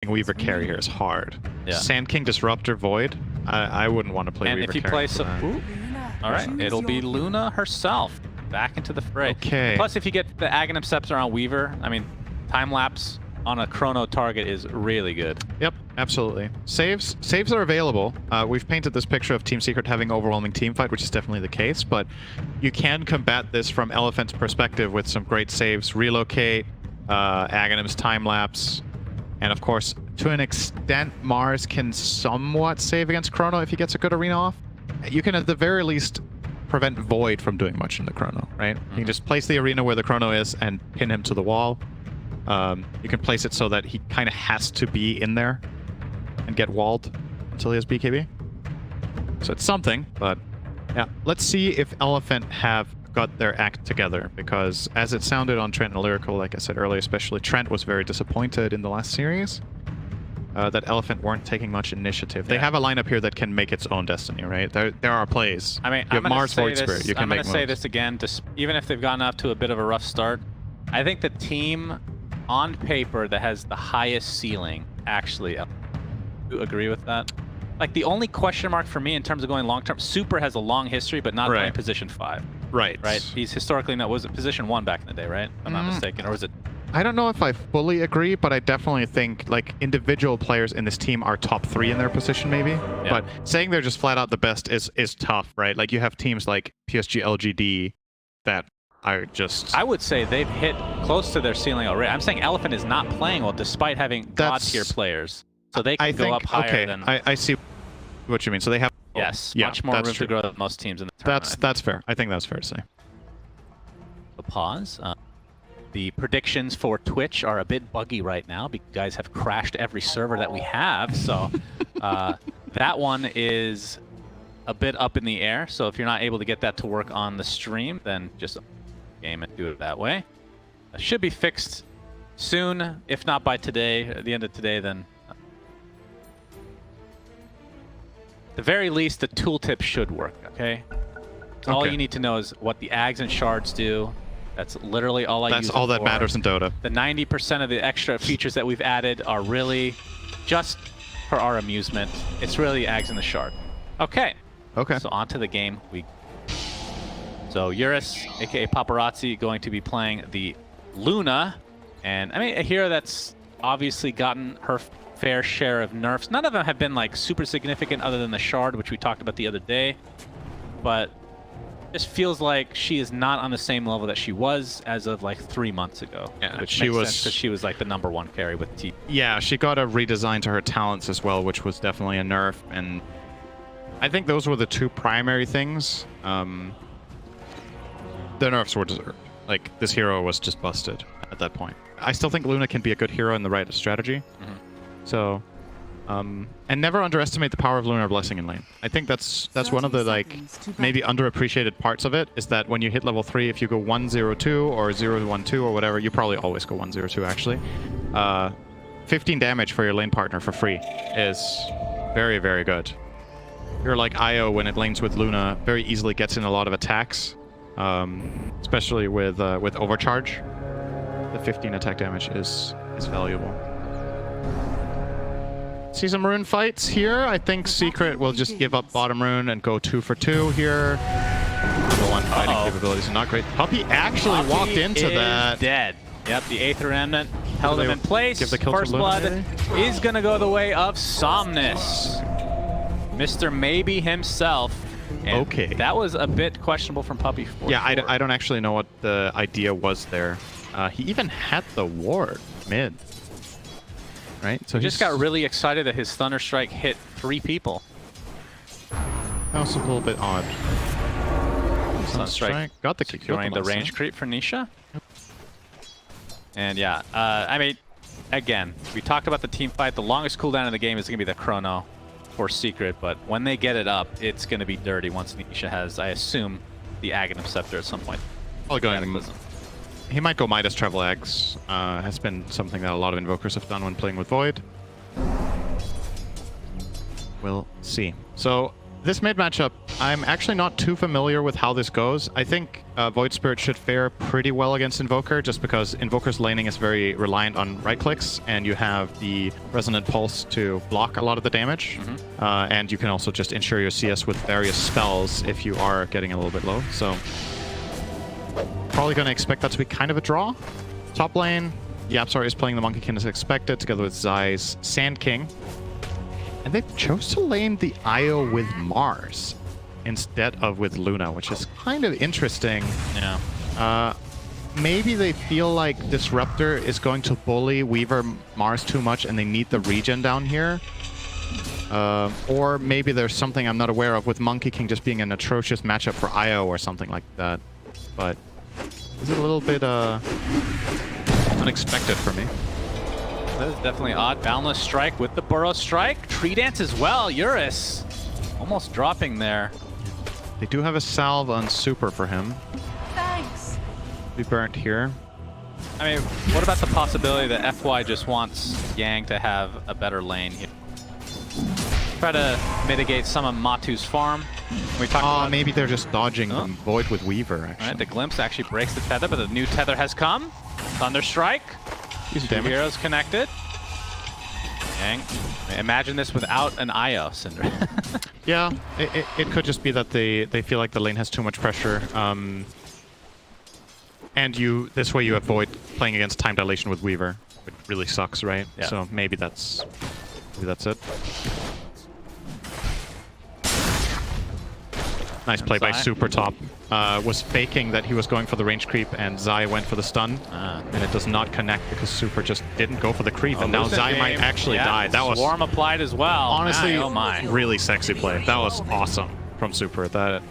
playing Weaver carry here is hard. Yeah. Sand King Disruptor Void. I wouldn't want to play And Weaver if he carry. plays some... Ooh. All right, it'll be Luna herself back into the fray. Okay. Plus, if you get the Aghanim Scepter on Weaver, I mean, time lapse on a chrono target is really good. Yep, absolutely. Saves are available. We've painted this picture of Team Secret having overwhelming team fight, which is definitely the case, but you can combat this from Elephant's perspective with some great saves. Relocate, Aghanim's time lapse, and of course, to an extent, Mars can somewhat save against Chrono if he gets a good arena off. You can at the very least prevent Void from doing much in the Chrono, right? You can just place the arena where the Chrono is and pin him to the wall. You can place it so that he kind of has to be in there and get walled until he has BKB. So it's something, but yeah. Let's see if Elephant have got their act together, because as it sounded on Trent and Lyrical, like I said earlier, especially Trent was very disappointed in the last series that Elephant weren't taking much initiative. They have a lineup here that can make its own destiny, right? There are plays. I mean, you have Mars Void Spirit. You can I'm make going to say this again, even if they've gotten off to a bit of a rough start, I think the team on paper that has the highest ceiling, actually, do you agree with that? Like, the only question mark for me in terms of going long-term, Super has a long history, but not playing position 5. Right. Right? He's historically not, was it position 1 back in the day, right? If I'm not mistaken, or was it? I don't know if I fully agree, but I definitely think like individual players in this team are top 3 in their position, maybe. Yeah. But saying they're just flat out the best is tough, right? Like you have teams like PSG, LGD that are just... I would say they've hit close to their ceiling already. I'm saying Elephant is not playing well despite having god tier players. So they can go up higher than... I see what you mean. So they have... Yes, much more room to grow than most teams in the tournament. That's fair. I think that's fair to say. A pause. The predictions for Twitch are a bit buggy right now because you guys have crashed every server that we have. So that one is a bit up in the air. So if you're not able to get that to work on the stream, then just game it, do it that way. It should be fixed soon. If not by today, at the end of today, then at the very least, the tooltip should work, okay? So all you need to know is what the Ags and Shards do. That's literally all I use. That's all that matters in Dota. The 90% of the extra features that we've added are really just for our amusement. It's really Ags and the Shard. Okay. Okay. So on to the game. So Eurus, aka Paparazzi, going to be playing the Luna. And I mean, a hero that's obviously gotten her fair share of nerfs. None of them have been like super significant other than the Shard, which we talked about the other day. But just feels like she is not on the same level that she was as of like 3 months ago. Yeah, which makes sense because she was like the #1 carry with T. Yeah, she got a redesign to her talents as well, which was definitely a nerf. And I think those were the 2 primary things. The nerfs were deserved. Like, this hero was just busted at that point. I still think Luna can be a good hero in the right strategy. So, and never underestimate the power of Lunar Blessing in lane. I think that's one of the like maybe underappreciated parts of it, is that when you hit level 3, if you go 1-0-2 or 0-1-2 or whatever, you probably always go 1-0-2 actually. 15 damage for your lane partner for free is very, very good. You're like Io when it lanes with Luna, very easily gets in a lot of attacks, especially with overcharge. The 15 attack damage is valuable. See some rune fights here. I think Secret will just give up bottom rune and go 2 for 2 here. Level 1 fighting capabilities are not great. Puppey actually walked into that. Dead. Yep, the Aether Remnant held him in place. Give the kill First to blood is going to go the way of Somnus. Mr. Maybe himself. And that was a bit questionable from Puppey. Yeah, I don't actually know what the idea was there. He even had the ward mid. Right? So he just got really excited that his Thunder Strike hit 3 people. That was a little bit odd. Thunder Strike got the kick. Securing the range creep for Nisha. And yeah, I mean, again, we talked about the team fight. The longest cooldown in the game is going to be the Chrono for Secret, but when they get it up, it's going to be dirty once Nisha has, I assume, the Aghanim Scepter at some point. Probably going... He might go Midas Travel Eggs. Has been something that a lot of Invokers have done when playing with Void. We'll see. So this mid matchup I'm actually not too familiar with how this goes. I think Void Spirit should fare pretty well against Invoker, just because Invoker's laning is very reliant on right clicks, and you have the Resonant Pulse to block a lot of the damage. And you can also just ensure your CS with various spells if you are getting a little bit low. So probably going to expect that to be kind of a draw. Top lane, YapzOr is playing the Monkey King as expected, together with Zai's Sand King. And they chose to lane the Io with Mars instead of with Luna, which is kind of interesting. Yeah. Maybe they feel like Disruptor is going to bully Weaver Mars too much and they need the regen down here. Or maybe there's something I'm not aware of with Monkey King just being an atrocious matchup for Io or something like that. But it's a little bit unexpected for me. That is definitely odd. Boundless Strike with the Burrow Strike. Tree Dance as well. Eurus almost dropping there. They do have a salve on Super for him. Thanks. Be burnt here. I mean, what about the possibility that FY just wants Yang to have a better lane here? Try to mitigate some of Matu's farm. We talked about Maybe they're just dodging the Void with Weaver, actually. All right, the Glimpse actually breaks the tether, but the new tether has come. Thunder Strike. Use Two damage. heroes connected. Yang. Imagine this without an Io, Cinder. Yeah, it could just be that they feel like the lane has too much pressure. And this way you avoid playing against time dilation with Weaver, which really sucks, right? Yeah. So maybe that's it. Nice play by Zai. Super Top. Was faking that he was going for the range creep, and Zai went for the stun. And it does not connect because Super just didn't go for the creep, and now Lucent Zai game. might actually die. That was Swarm applied as well. honestly oh my. really sexy play. That was awesome from Super. That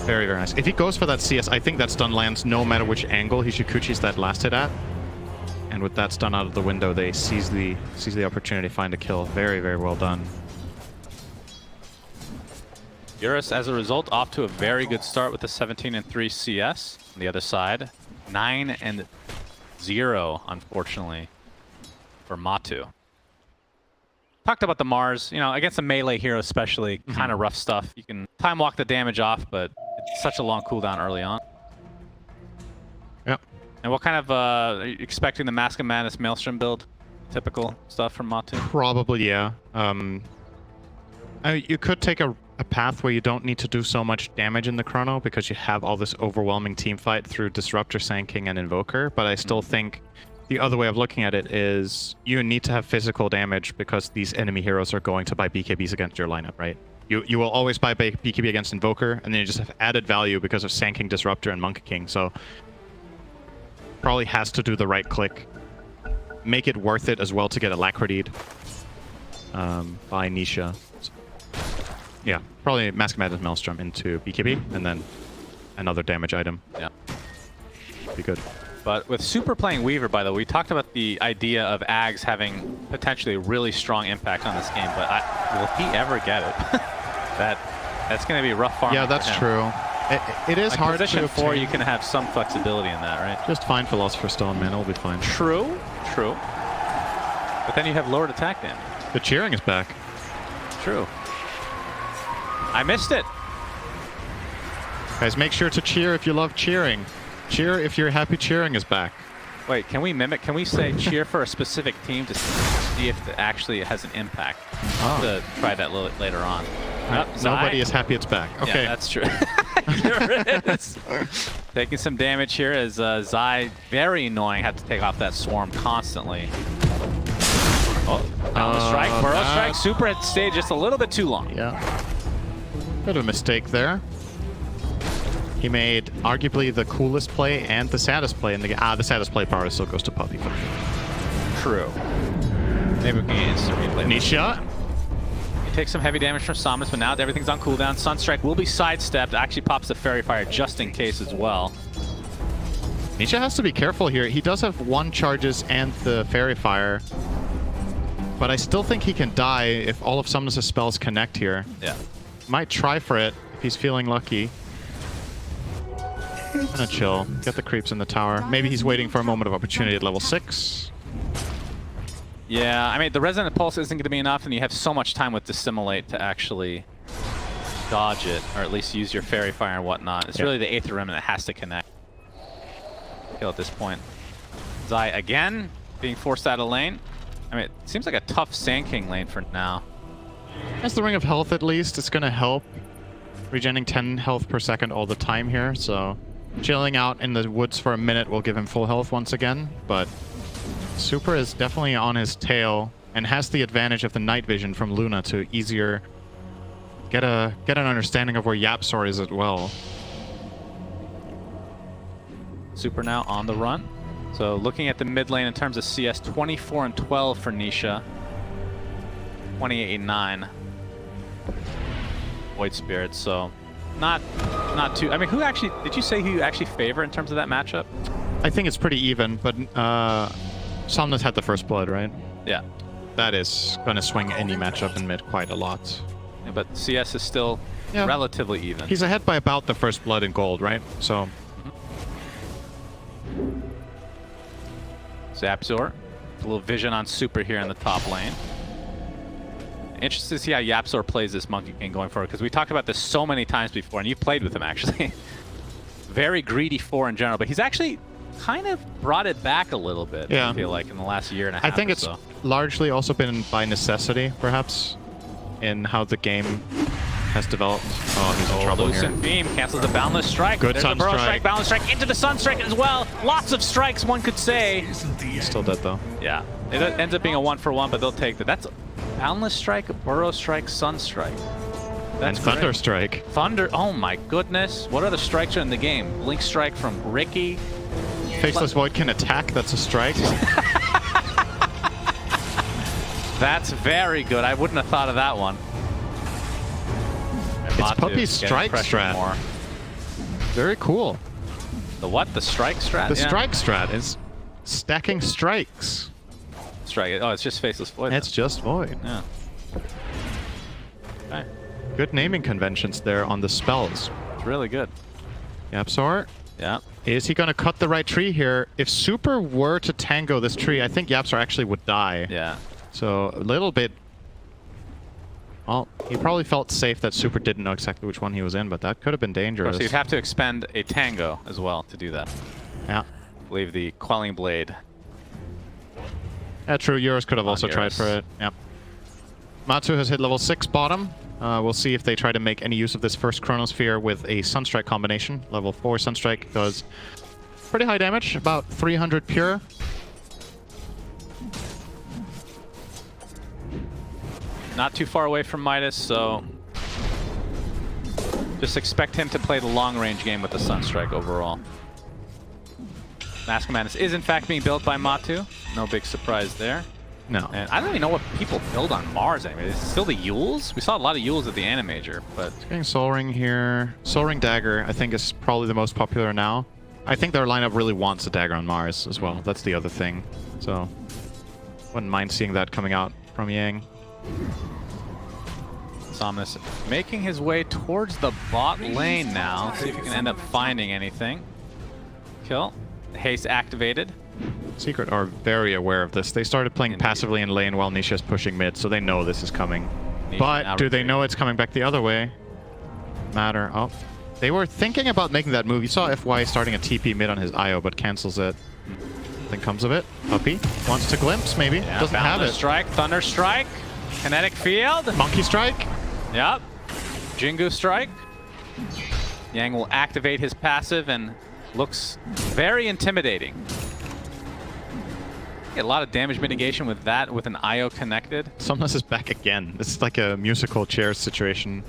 very, very nice. If he goes for that CS, I think that stun lands no matter which angle he Shikuchi's that last hit at. And with that stun out of the window, they seize the opportunity to find a kill. Very, very well done. Eurus, as a result, off to a very good start with the 17-3 CS. On the other side, 9-0, unfortunately, for Matu. Talked about the Mars, you know, against a melee hero especially, kind of rough stuff. You can time walk the damage off, but it's such a long cooldown early on. Yep. And what kind of, are you expecting the Mask of Madness Maelstrom build? Typical stuff from Matu? Probably, yeah. You could take a path where you don't need to do so much damage in the chrono because you have all this overwhelming team fight through Disruptor, Sand King, and Invoker, but I still think the other way of looking at it is you need to have physical damage because these enemy heroes are going to buy BKBs against your lineup, right? You will always buy BKB against Invoker, and then you just have added value because of Sand King, Disruptor, and Monkey King, so probably has to do the right click. Make it worth it as well to get Alacrity'd by Nisha. Yeah, probably Mask of Madness Maelstrom into BKB, and then another damage item. Yeah. Be good. But with Super playing Weaver, by the way, we talked about the idea of Ags having potentially a really strong impact on this game, but will he ever get it? That's going to be a rough farm. Yeah, that's true. It is like hard position to 4, obtain. you can have some flexibility in that, right? Just find Philosopher's Stone, man. It'll be fine. True. But then you have lowered attack damage. The cheering is back. True. I missed it. Guys, make sure to cheer if you love cheering. Cheer if you're happy cheering is back. Wait, can we say cheer for a specific team to see if it actually has an impact? I'll have to try that later on. Nobody is happy it's back. Okay. Yeah, that's true. Here it is. Taking some damage here as Zai, very annoying, had to take off that swarm constantly. Oh, down the strike, Burrow Strike, Super had stayed just a little bit too long. Yeah. Bit of a mistake there. He made arguably the coolest play and the saddest play in the game. The saddest play probably still goes to Puppy. True. Maybe we can get instant replay. Nisha. He takes some heavy damage from Samus, but now everything's on cooldown. Sunstrike will be sidestepped. Actually pops the Fairy Fire just in case as well. Nisha has to be careful here. He does have 1 charges and the Fairy Fire. But I still think he can die if all of Summon's spells connect here. Yeah. Might try for it if he's feeling lucky. I'm gonna chill. Get the creeps in the tower. Maybe he's waiting for a moment of opportunity at level 6. Yeah, I mean, the Resonant Pulse isn't going to be enough, and you have so much time with Dissimulate to actually dodge it, or at least use your Fairy Fire and whatnot. It's really the Aether Remnant that has to connect. Kill at this point. Zai again being forced out of lane. I mean, it seems like a tough Sand King lane for now. Has the Ring of Health at least. It's going to help. Regenerating 10 health per second all the time here, so chilling out in the woods for a minute will give him full health once again, but Super is definitely on his tail and has the advantage of the night vision from Luna to easier get an understanding of where Yapzor is as well. Super now on the run. So looking at the mid lane in terms of CS, 24 and 12 for Nisha. 28 and 9. Void Spirit, so not too. I mean, who actually did you say who you actually favor in terms of that matchup? I think it's pretty even, but Somnus had the first blood, right? Yeah. That is going to swing any matchup in mid quite a lot. Yeah, but CS is still relatively even. He's ahead by about the first blood in gold, right? So. Zapzor, a little vision on Super here in the top lane. Interested to see how Yapzor plays this Monkey King going forward, because we talked about this so many times before, and you've played with him actually. Very greedy 4 in general, but he's actually kind of brought it back a little bit, I feel like, in the last year and a half. I think it's so. largely also been by necessity, perhaps, in how the game has developed. Oh, he's in trouble here. Lucent Beam cancels the Boundless Strike. Good There's Sun the Burrow Strike. Boundless Strike into the Sun Strike as well. Lots of strikes, one could say. He's still dead, though. Yeah, it ends up being a 1-for-1, but they'll take that. That's Boundless Strike, Burrow Strike, Sun Strike. That's and Thunder great. Strike. Thunder, oh my goodness. What other strikes are in the game? Blink Strike from Ricky. Faceless Void can attack, that's a strike. That's very good. I wouldn't have thought of that one. It's Puppy's strike strat. More. Very cool. The what? The strike strat? The strike strat is stacking strikes. Strike. Oh, it's just Faceless Void. It's just Void. Yeah. Okay. Good naming conventions there on the spells. It's really good. Yapzor. Yeah. Is he going to cut the right tree here? If Super were to tango this tree, I think Yapzor actually would die. Yeah. So a little bit. Well, he probably felt safe that Super didn't know exactly which one he was in, but that could have been dangerous. So you'd have to expend a Tango as well to do that. Yeah. I believe the Quelling Blade. Yeah, true. Euros could have also tried for it. Yeah. Matsu has hit level 6 bottom. We'll see if they try to make any use of this first Chronosphere with a Sunstrike combination. Level 4 Sunstrike does pretty high damage, about 300 pure. Not too far away from Midas, so just expect him to play the long-range game with the Sunstrike overall. Mask of Madness is in fact being built by Matu. No big surprise there. No. And I don't even know what people build on Mars anyway. Is it still the Yules? We saw a lot of Yules at the Animajor, but... Getting Soul Ring here. Soul Ring Dagger, I think, is probably the most popular now. I think their lineup really wants a Dagger on Mars as well. That's the other thing. So, wouldn't mind seeing that coming out from Yang. Somnus making his way towards the bot lane now. See if he can end up finding anything. Kill. Haste activated. Secret are very aware of this. They started playing passively in lane while Nisha's pushing mid, so they know this is coming. Nisha But do they know it's coming back the other way? Matter. Oh. They were thinking about making that move. You saw FY starting a TP mid on his IO, but cancels it. Nothing comes of it. Puppy wants to glimpse, maybe. Yeah, doesn't have it. Strike, Thunder Strike, Kinetic Field. Monkey Strike. Yep. Jingu Strike. Yang will activate his passive and looks very intimidating. Get a lot of damage mitigation with that, with an IO connected. Somnus is back again. This is like a musical chairs situation.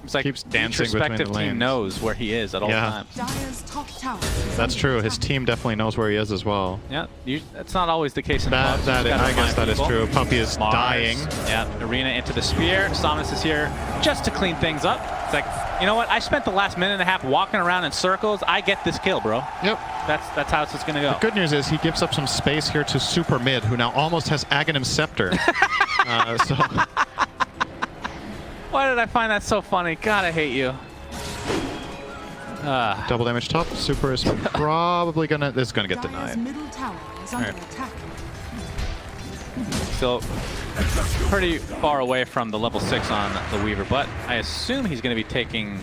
It's like keeps dancing each between respective the team lanes. knows where he is at all times. Dire's top tower. That's true. His team definitely knows where he is as well. Yeah, that's not always the case in That, pubs. that You is, gotta I guess remind that is people. true. Puppy is Mars. dying. Yeah, Arena into the spear. Somnus is here just to clean things up. It's like, you know what? I spent the last minute and a half walking around in circles. I get this kill, bro. Yep. That's how it's gonna go. The good news is he gives up some space here to Super Mid, who now almost has Aghanim Scepter. So Why did I find that so funny? God, I hate you. double damage top. Super is probably gonna. This is gonna get Dire's denied. middle tower is under Alright. attack. So pretty far away from the level 6 on the Weaver, but I assume he's going to be taking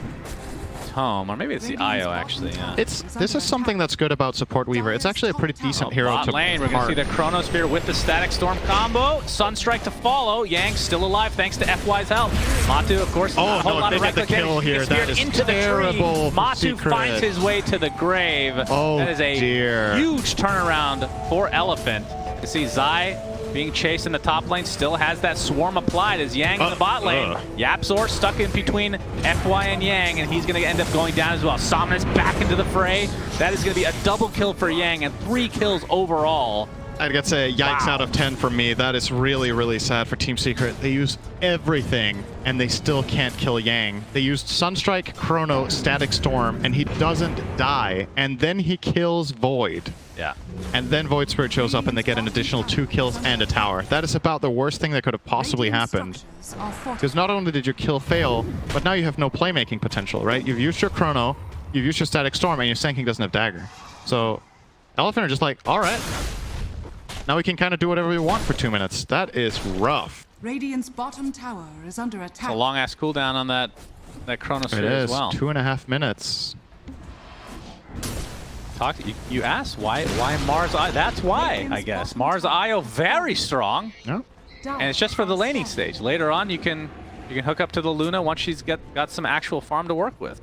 Tome, or maybe it's the Io actually. Yeah. This is something that's good about Support Weaver. It's actually a pretty decent hero Bot to lane, we're going to see the Chronosphere with the Static Storm combo. Sunstrike to follow. Yang still alive thanks to FY's help. Matu, of course, Oh, a whole no, lot they of get the reckless kill damage. here. Gets That speared is into the terrible tree. for Matu Secret. finds his way to the grave. Oh, that is a dear. huge turnaround for Elephant. You see Zai being chased in the top lane, still has that swarm applied as Yang in the bot lane. Yapzor stuck in between FY and Yang, and he's going to end up going down as well. Somnus back into the fray. That is going to be a double kill for Yang and 3 kills overall. I'd get to say yikes out of 10 for me. That is really, really sad for Team Secret. They use everything, and they still can't kill Yang. They used Sunstrike, Chrono, Static Storm, and he doesn't die. And then he kills Void. Yeah. And then Void Spirit shows up, and they get an additional 2 kills and a tower. That is about the worst thing that could have possibly happened. Because not only did your kill fail, but now you have no playmaking potential, right? You've used your Chrono, you've used your Static Storm, and your Sand King doesn't have Dagger. So Elephant are just like, all right. Now we can kind of do whatever we want for 2 minutes. That is rough. Radiant's bottom tower is under attack. It's a long ass cooldown on that Chronosphere It as is well. 2.5 minutes. You asked why Mars Io? That's why, I guess. Mars Io very strong. Yeah. And it's just for the laning stage. Later on you can hook up to the Luna once she's got some actual farm to work with.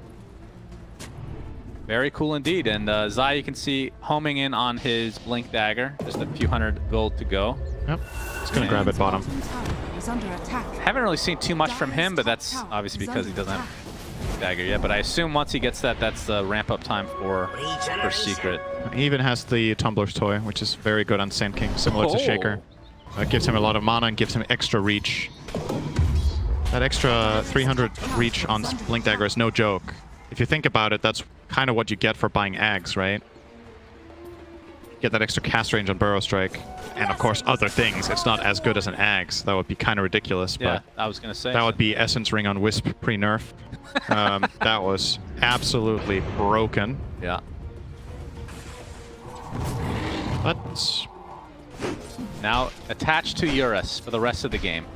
Very cool indeed. And Zai, you can see homing in on his Blink Dagger. Just a few hundred gold to go. Yep. It's gonna grab it bottom. Haven't Really seen too much from him, but that's obviously because he doesn't have Dagger yet. But I assume once he gets that, that's the ramp up time for Secret. He even has the Tumbler's Toy, which is very good on Sand King, similar to Shaker. It gives him a lot of mana and gives him extra reach. That extra 300 reach on Blink Dagger is no joke. If you think about it, that's kind of what you get for buying Ags, right? Get that extra cast range on Burrow Strike. And of course, other things. It's not as good as an Ags. That would be kind of ridiculous. Yeah, but I was going to say. that would be Essence Ring on Wisp pre-nerf. That was absolutely broken. Yeah. But Now attached to Eurus for the rest of the game.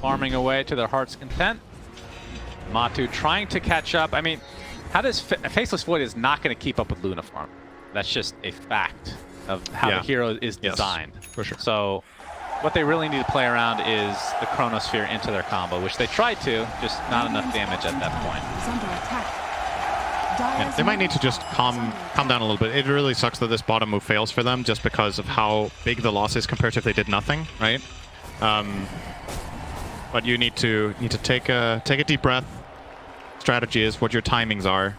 Farming away to their heart's content. Matu trying to catch up. I mean, how does Faceless Void is not going to keep up with Luna Farm? That's just a fact of how the hero is designed. for sure. So what they really need to play around is the Chronosphere into their combo, which they tried to, just not enough damage at that point. Yeah, they might need to just calm down a little bit. It really sucks that this bottom move fails for them just because of how big the loss is compared to if they did nothing, right? But you need to take a deep breath. Strategy is what your timings are,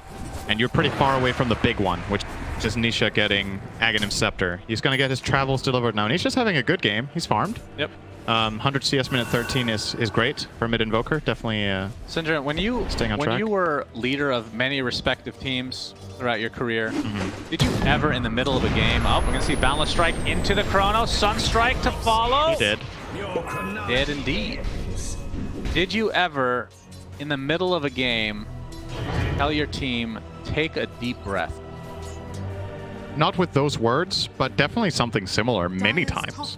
and you're pretty far away from the big one, which is Nisha getting Aghanim Scepter. He's gonna get his travels delivered now. Nisha's having a good game. He's farmed. Yep. 100 CS minute 13 is great for mid invoker. Definitely. Syndra, when you track. were leader of many respective teams throughout your career, did you ever in the middle of a game? Oh, we're gonna see Boundless Strike into the Chrono, Sunstrike to follow. He did. Did indeed. Did you ever, in the middle of a game, tell your team, take a deep breath? Not with those words, but definitely something similar many times.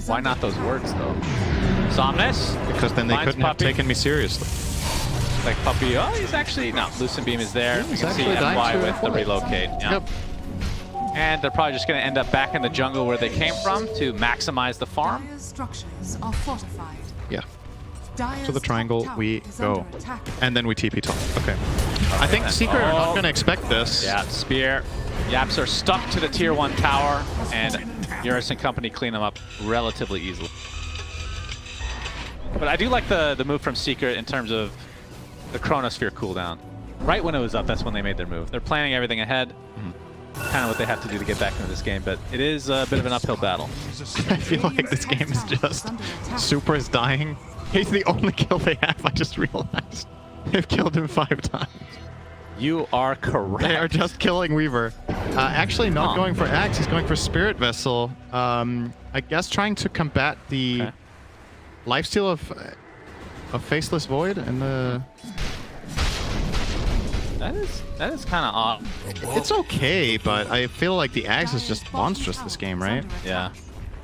Why not those words, though? Somnus? Because then they Finds couldn't have Puppey. taken me seriously. Like Puppey, oh, he's actually, no, Lucent Beam is there. Yeah, You he's can see actually dying FY to with the avoid. relocate. Yeah. Yep. And they're probably just going to end up back in the jungle where they came from to maximize the farm. Dire's structures are fortified. Yeah. Dire's To the top triangle tower we is go. under attack. And then we TP top. Okay. I think Secret are not Oh. going to expect this. Yeah, Spear. Yaps are stuck to the tier 1 tower, and Eurus and company clean them up relatively easily. But I do like the move from Secret in terms of the Chronosphere cooldown. Right when it was up, that's when they made their move. They're planning everything ahead. Kind of what they have to do to get back into this game, but it is a bit of an uphill battle. I feel like this game is just Super is dying. He's the only kill they have, I just realized. They've killed him 5 times. You are correct. They are just killing Weaver. Actually not going for Axe, he's going for Spirit Vessel. I guess trying to combat the lifesteal of Faceless Void and the... That is kind of odd. It's okay, but I feel like the Axe is just monstrous this game, right? Yeah.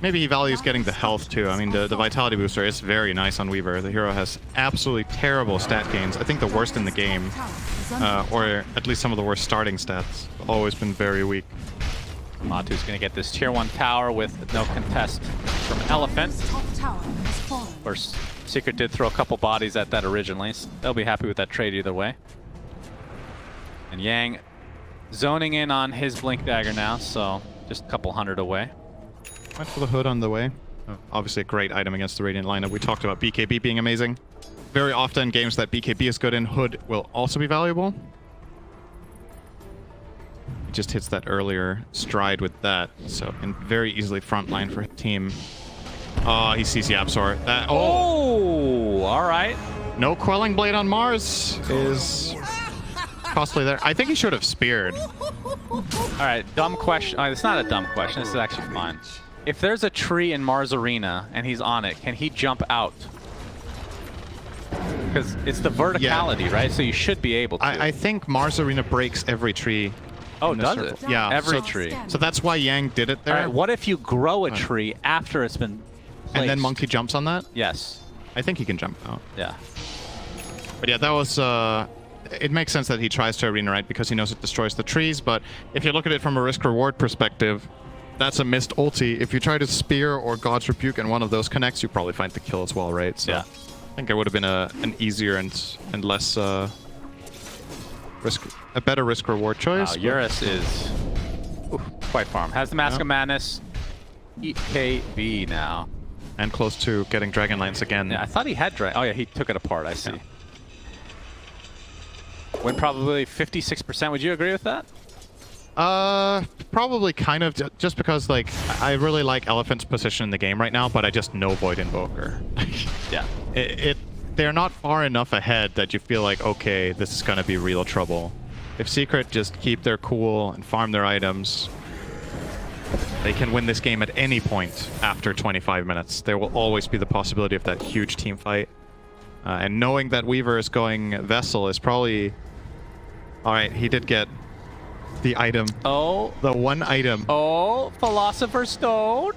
Maybe he values getting the health too. I mean, the vitality booster is very nice on Weaver. The hero has absolutely terrible stat gains. I think the worst in the game, or at least some of the worst starting stats. Always been very weak. Matu's going to get this tier 1 tower with no contest from Elephant. Top tower has fallen. Of course, Secret did throw a couple bodies at that originally. So they'll be happy with that trade either way. And Yang zoning in on his Blink Dagger now, so just a couple hundred away. Went for the hood on the way. Obviously a great item against the Radiant lineup. We talked about BKB being amazing. Very often games that BKB is good in, hood will also be valuable. He just hits that earlier stride with that, so can very easily frontline for his team. Oh, he sees the Absol. That, Oh, all right. no Quelling Blade on Mars is costly there. I think he should have speared. All right, dumb question. It's not a dumb question. This is actually fine. If there's a tree in Mars Arena and he's on it, can he jump out? Because it's the verticality, right? So you should be able to. I think Mars Arena breaks every tree. Oh, in the does circle. it? Yeah. Every so, tree. So that's why Yang did it there. All right, what if you grow a tree after it's been placed? And then Monkey jumps on that? Yes. I think he can jump out. Yeah. But yeah, that was... it makes sense that he tries to arena right because he knows it destroys the trees, but if you look at it from a risk-reward perspective, that's a missed ulti. If you try to spear or God's Rebuke and one of those connects, you probably find the kill as well, right? So Yeah. I think it would have been an easier and less... a better risk-reward choice. Wow, Eurus is quite farm. Has the Mask of Madness. EKB now. And close to getting Dragon Lance again. Yeah, I thought he had Oh yeah, he took it apart. I see. Yeah. Win probably 56%. Would you agree with that? Probably kind of, just because, like, I really like Elephant's position in the game right now, but I just know Void Invoker. Yeah. They're not far enough ahead that you feel like, okay, this is gonna be real trouble. If Secret just keep their cool and farm their items, they can win this game at any point after 25 minutes. There will always be the possibility of that huge team fight. And knowing that Weaver is going Vessel is probably... Alright, he did get the item. Oh. The one item. Oh, Philosopher's Stone.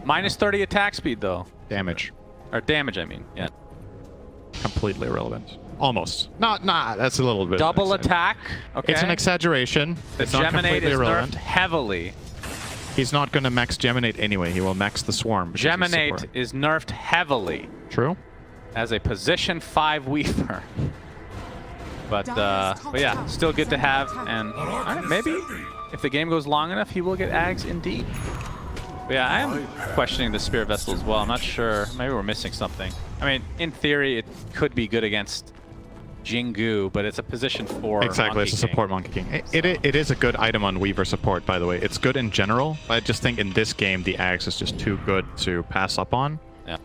Minus 30 attack speed, though. Damage. Or damage, I mean. Yeah. Completely irrelevant. Almost. Not, that's a little bit... Double of an attack. Okay. It's an exaggeration. The It's not Geminate completely is irrelevant. nerfed heavily. He's not going to max Geminate anyway. He will max the Swarm. because he's Geminate support. is nerfed heavily True. as a position 5 Weaver. But yeah, still good to have. And all right, maybe if the game goes long enough, he will get Ags indeed. But yeah, I'm questioning the Spirit Vessel as well. I'm not sure. Maybe we're missing something. I mean, in theory, it could be good against Jingu, but it's a position 4. Exactly, it's a support Monkey King. It is a good item on Weaver support, by the way. It's good in general, but I just think in this game, the Ags is just too good to pass up on. Yeah.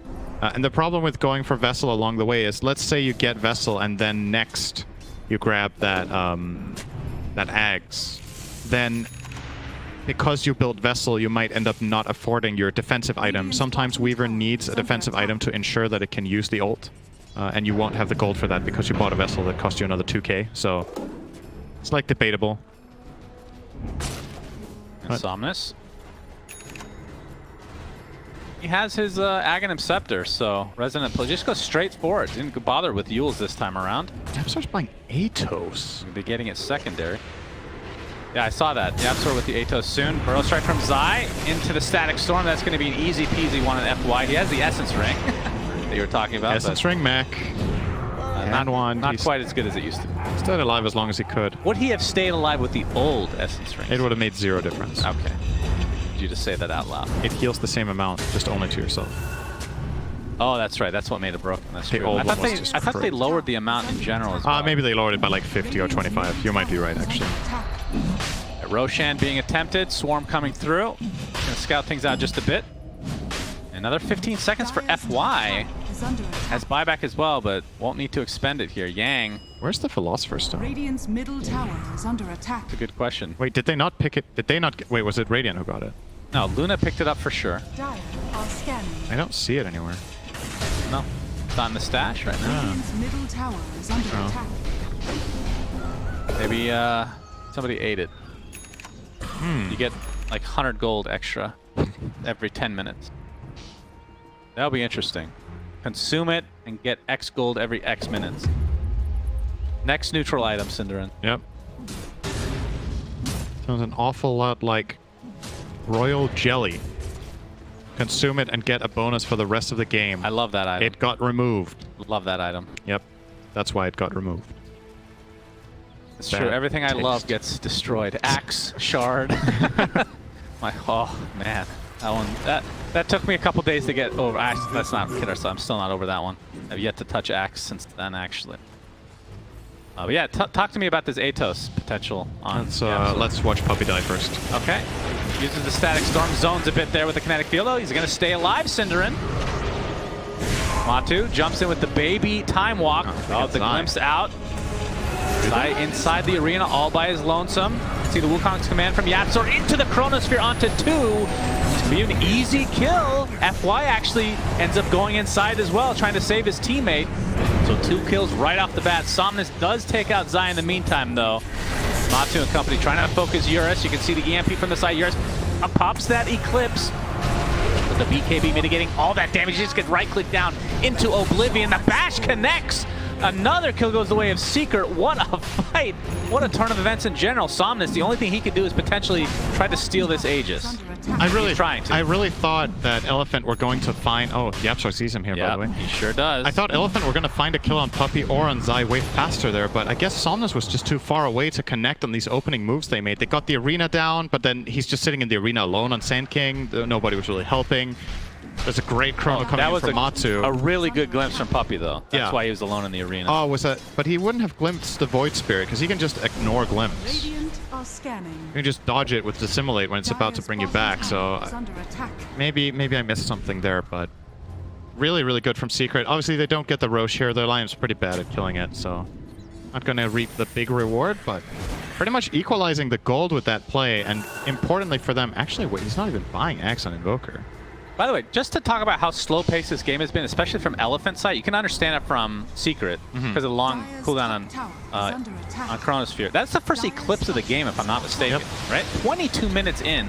And the problem with going for Vessel along the way is, let's say you get Vessel and then next you grab that that Ags. Then, because you build Vessel, you might end up not affording your defensive item. Sometimes Weaver needs a defensive item to ensure that it can use the ult. And you won't have the gold for that because you bought a Vessel that cost you another 2k. So, it's like debatable. And Somnus. He has his Aghanim Scepter, so Resonant Play. Just go straight for it. Didn't bother with Yules this time around. Yapsor's playing Atos. We'll be getting it secondary. Yeah, I saw that. Yapsor with the Atos soon. Burrow Strike from Zai into the Static Storm. That's going to be an easy peasy one in FY. He has the Essence Ring that you were talking about. Essence Ring Mac. Not quite as good as it used to be. Stayed alive as long as he could. Would he have stayed alive with the old Essence Ring? It would have made zero difference. Okay. Did you just say that out loud? It heals the same amount, just only to yourself. Oh, that's right. That's what made it broken. That's The true. old I one thought was they, just I thought they crazy. lowered the amount in general as well. Maybe they lowered it by like 50 or 25. You might be right, actually. Roshan being attempted. Swarm coming through. Gonna scout things out just a bit. Another 15 seconds for FY. Has buyback as well, but won't need to expend it here. Yang. Where's the Philosopher's Stone? Radiant's middle tower is under attack. It's a good question. Wait, did they not pick it? Did they not get... Wait, was it Radiant who got it? No, Luna picked it up for sure. Dire are scanning. I don't see it anywhere. No, it's on the stash right now. Radiant's middle tower is under attack. Maybe somebody ate it. You get like 100 gold extra every 10 minutes. That'll be interesting. Consume it and get X gold every X minutes. Next neutral item, Cinderin. Yep. Sounds an awful lot like royal jelly. Consume it and get a bonus for the rest of the game. I love that item. It got removed. Love that item. Yep. That's why it got removed. It's Bad true. Everything I taste. love gets destroyed. Axe, shard. Oh man, that took me a couple days to get over. Actually, let's not kid ourselves. I'm still not over that one. I've yet to touch axe since then, actually. But yeah, talk to me about this Atos potential on. Let's watch Puppy die first. Okay. Uses the static storm, zones a bit there with the kinetic field. Oh, he's gonna stay alive, Cinderin. Matu jumps in with the baby time walk. Oh, the glimpse out. Zai inside the arena all by his lonesome. See the Wukong's command from Yapzor into the Chronosphere onto 2. It's gonna be an easy kill. FY actually ends up going inside as well, trying to save his teammate. So 2 kills right off the bat. Somnus does take out Zai in the meantime, though. Matu and company trying to focus Eurus. You can see the EMP from the side. Eurus pops that Eclipse. With the BKB mitigating all that damage. He just gets right-click down into Oblivion. The bash connects. Another kill goes the way of Secret. What a fight. What a turn of events in general. Somnus, the only thing he could do is potentially try to steal this Aegis. He's trying to. I really thought that Elephant were going to find... Oh, Yapzor sees him here, by the way. He sure does. I thought Elephant were going to find a kill on Puppy or on Zai way faster there, but I guess Somnus was just too far away to connect on these opening moves they made. They got the arena down, but then he's just sitting in the arena alone on Sand King. Nobody was really helping. There's a great chrono coming in from Matu. A really good glimpse from Puppy, though. That's why he was alone in the arena. Oh, was that? But he wouldn't have glimpsed the Void Spirit, because he can just ignore glimpse. Radiant are scanning. You can just dodge it with Dissimulate when it's about to bring you back, so maybe I missed something there, but really, really good from Secret. Obviously, they don't get the Roche here. Their line's pretty bad at killing it, so not going to reap the big reward, but pretty much equalizing the gold with that play, and importantly for them, actually, wait, he's not even buying Axe on Invoker. By the way, just to talk about how slow-paced this game has been, especially from Elephant side, you can understand it from Secret because of the long cooldown on Chronosphere. That's the first Eclipse of the game, if I'm not mistaken, right? 22 minutes in.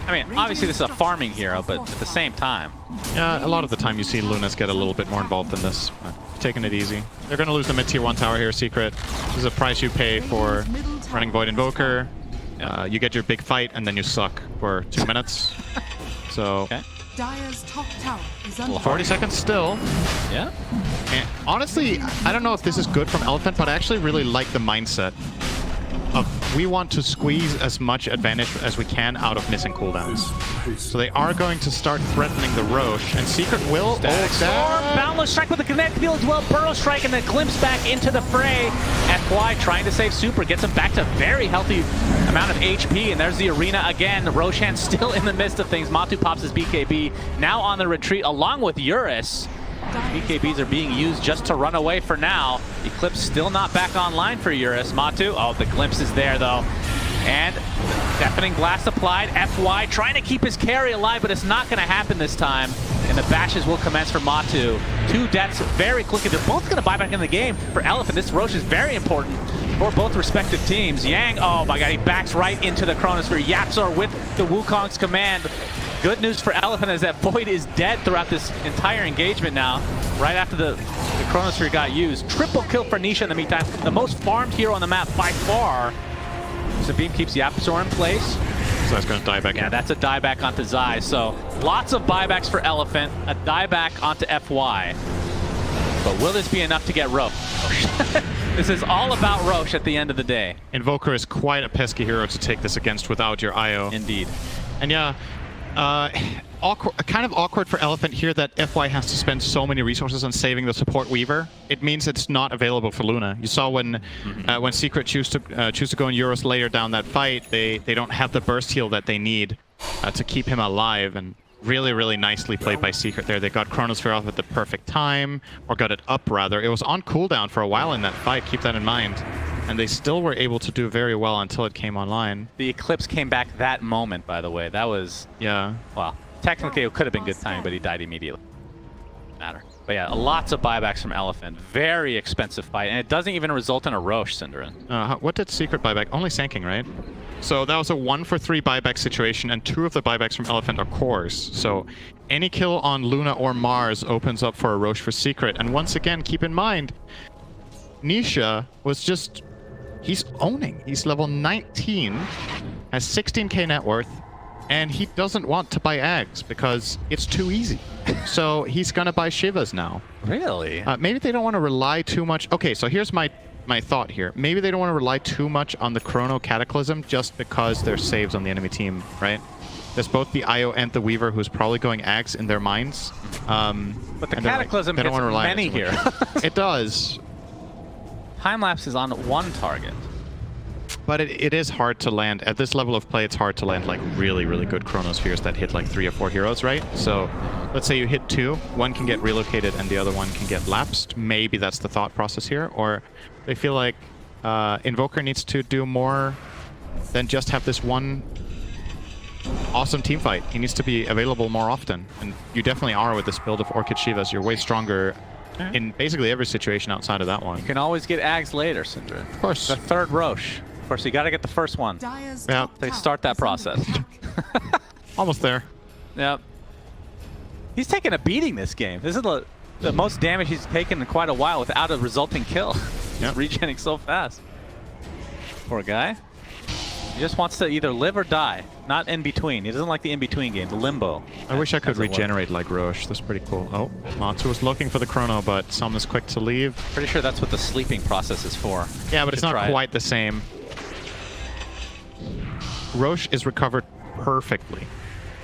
I mean, obviously this is a farming hero, but at the same time. Yeah, a lot of the time you see Lunas get a little bit more involved in this. Taking it easy. They're going to lose the mid-tier 1 tower here, Secret. This is a price you pay for running Void Invoker. You get your big fight, and then you suck for 2 minutes. So, Dire's top tower is under 40 seconds still. Yeah. And honestly, I don't know if this is good from Elephant, but I actually really like the mindset of we want to squeeze as much advantage as we can out of missing cooldowns. So they are going to start threatening the Roche, and Secret will ult that. Boundless Strike with the Kinetic Field as well. Burrow Strike and then glimpse back into the fray. FY trying to save Super, gets him back to very healthy amount of HP, and there's the arena again. Roshan still in the midst of things. Matu pops his BKB, now on the retreat along with Eurus. BKBs are being used just to run away for now. Eclipse still not back online for Eurus. Matu, oh, the glimpse is there though. And Deafening Blast applied. FY trying to keep his carry alive, but it's not going to happen this time. And the bashes will commence for Matu. 2 deaths very quickly. They're both going to buy back in the game. For Elephant, this Roche is very important for both respective teams. Yang, oh my god, he backs right into the Chronosphere. Yapzor with the Wukong's command. Good news for Elephant is that Void is dead throughout this entire engagement now, right after the Chronosphere got used. Triple kill for Nisha in the meantime. The most farmed hero on the map by far. Sabine keeps Yapzor in place. So that's going to die back in. Yeah, that's a dieback onto Zai. So lots of buybacks for Elephant, a dieback onto FY. But will this be enough to get Roche? This is all about Roche at the end of the day. Invoker is quite a pesky hero to take this against without your IO. Indeed. And yeah, kind of awkward for Elephant here that FY has to spend so many resources on saving the support Weaver. It means it's not available for Luna. You saw when Secret choose to go in Eurus later down that fight, they don't have the burst heal that they need to keep him alive. And really, really nicely played by Secret there. They got Chronosphere off at the perfect time, or got it up rather. It was on cooldown for a while in that fight. Keep that in mind. And they still were able to do very well until it came online. The Eclipse came back that moment, by the way. That was... Yeah. Well, technically it could have been good timing, but he died immediately. Matter. But yeah, lots of buybacks from Elephant. Very expensive fight, and it doesn't even result in a Roche, Cinderin. What did Secret buy back? Only Sand King, right? So that was a 1 for 3 buyback situation, and 2 of the buybacks from Elephant are cores. So any kill on Luna or Mars opens up for a Roche for Secret. And once again, keep in mind, Nisha was just... He's owning. He's level 19, has 16k net worth, and he doesn't want to buy Ags because it's too easy. So he's going to buy Shivas now. Really? Maybe they don't want to rely too much... Okay, so here's my thought here. Maybe they don't want to rely too much on the Chrono Cataclysm just because there's saves on the enemy team, right? There's both the IO and the Weaver who's probably going Ags in their minds. But the Cataclysm hits many here. It does. Time-lapse is on one target. But it is hard to land. At this level of play, it's hard to land like really, really good Chronospheres that hit like 3 or 4 heroes, right? So let's say you hit 2, one can get relocated and the other one can get lapsed. Maybe that's the thought process here. Or they feel like Invoker needs to do more than just have this one awesome team fight. He needs to be available more often. And you definitely are with this build of Orchid Shivas. You're way stronger in basically every situation outside of that one. You can always get Ags later, Syndra. Of course. The third Roche. Of course, you got to get the first one. Dire's Yeah. top They tower start that is under process. attack. Almost there. Yep. He's taking a beating this game. This is the most damage he's taken in quite a while without a resulting kill. Yep. Regenerating so fast. Poor guy. He just wants to either live or die. Not in between. He doesn't like the in-between game, the limbo. I wish I could As it were. regenerate like Roche. That's pretty cool. Oh, Matsu was looking for the Chrono, but Sam is quick to leave. Pretty sure that's what the sleeping process is for. Yeah, but it's Should not try it. quite the same. Roche is recovered perfectly.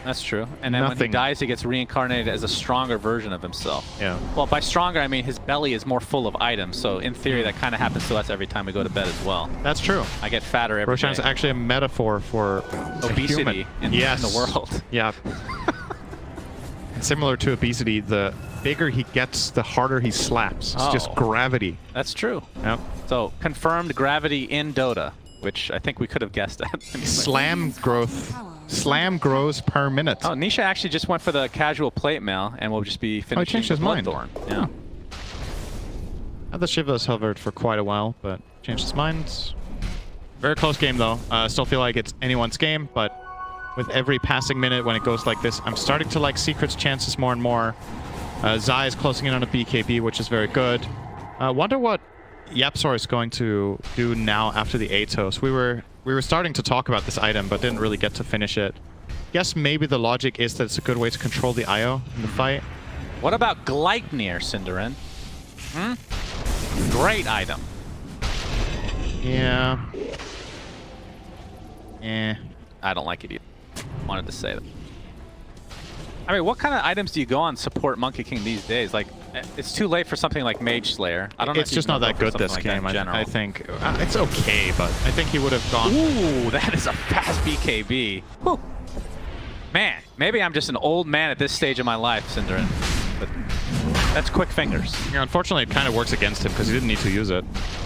That's true. And then when he Nothing. dies, he gets reincarnated as a stronger version of himself. Yeah. Well, by stronger, I mean his belly is more full of items. So in theory, that kind of happens to us every time we go to bed as well. That's true. I get fatter every Roshan is day. actually a metaphor for Obesity in in the world. Yeah. And similar to obesity, the bigger he gets, the harder he slaps. It's just Oh. gravity. That's true. Yep. So confirmed gravity in Dota, which I think we could have guessed at. Slam growth. Slam grows per minute. Oh, Nisha actually just went for the casual plate mail, and we'll just be finishing changed his the mind. Bloodthorn. Yeah. The Shivas hovered for quite a while, but changed his mind. Very close game, though. Still feel like it's anyone's game, but with every passing minute when it goes like this, I'm starting to like Secret's chances more and more. Zai is closing in on a BKB, which is very good. Wonder what Yapzor is going to do now after the Atos. We were starting to talk about this item, but didn't really get to finish it. Guess maybe the logic is that it's a good way to control the IO in the fight. What about Gleipnir, Cinderin? Great item. Yeah. I don't like it either. Wanted to say that. I mean, what kind of items do you go on support Monkey King these days? Like, it's too late for something like Mage Slayer. I don't know. It's if you just not can that go good for this something like game. that in general. I think it's okay, but I think he would have gone. Ooh, that is a fast BKB. Whew. Man, maybe I'm just an old man at this stage of my life, Cinderin. But that's quick fingers. Yeah, unfortunately, it kind of works against him because he didn't need to use it.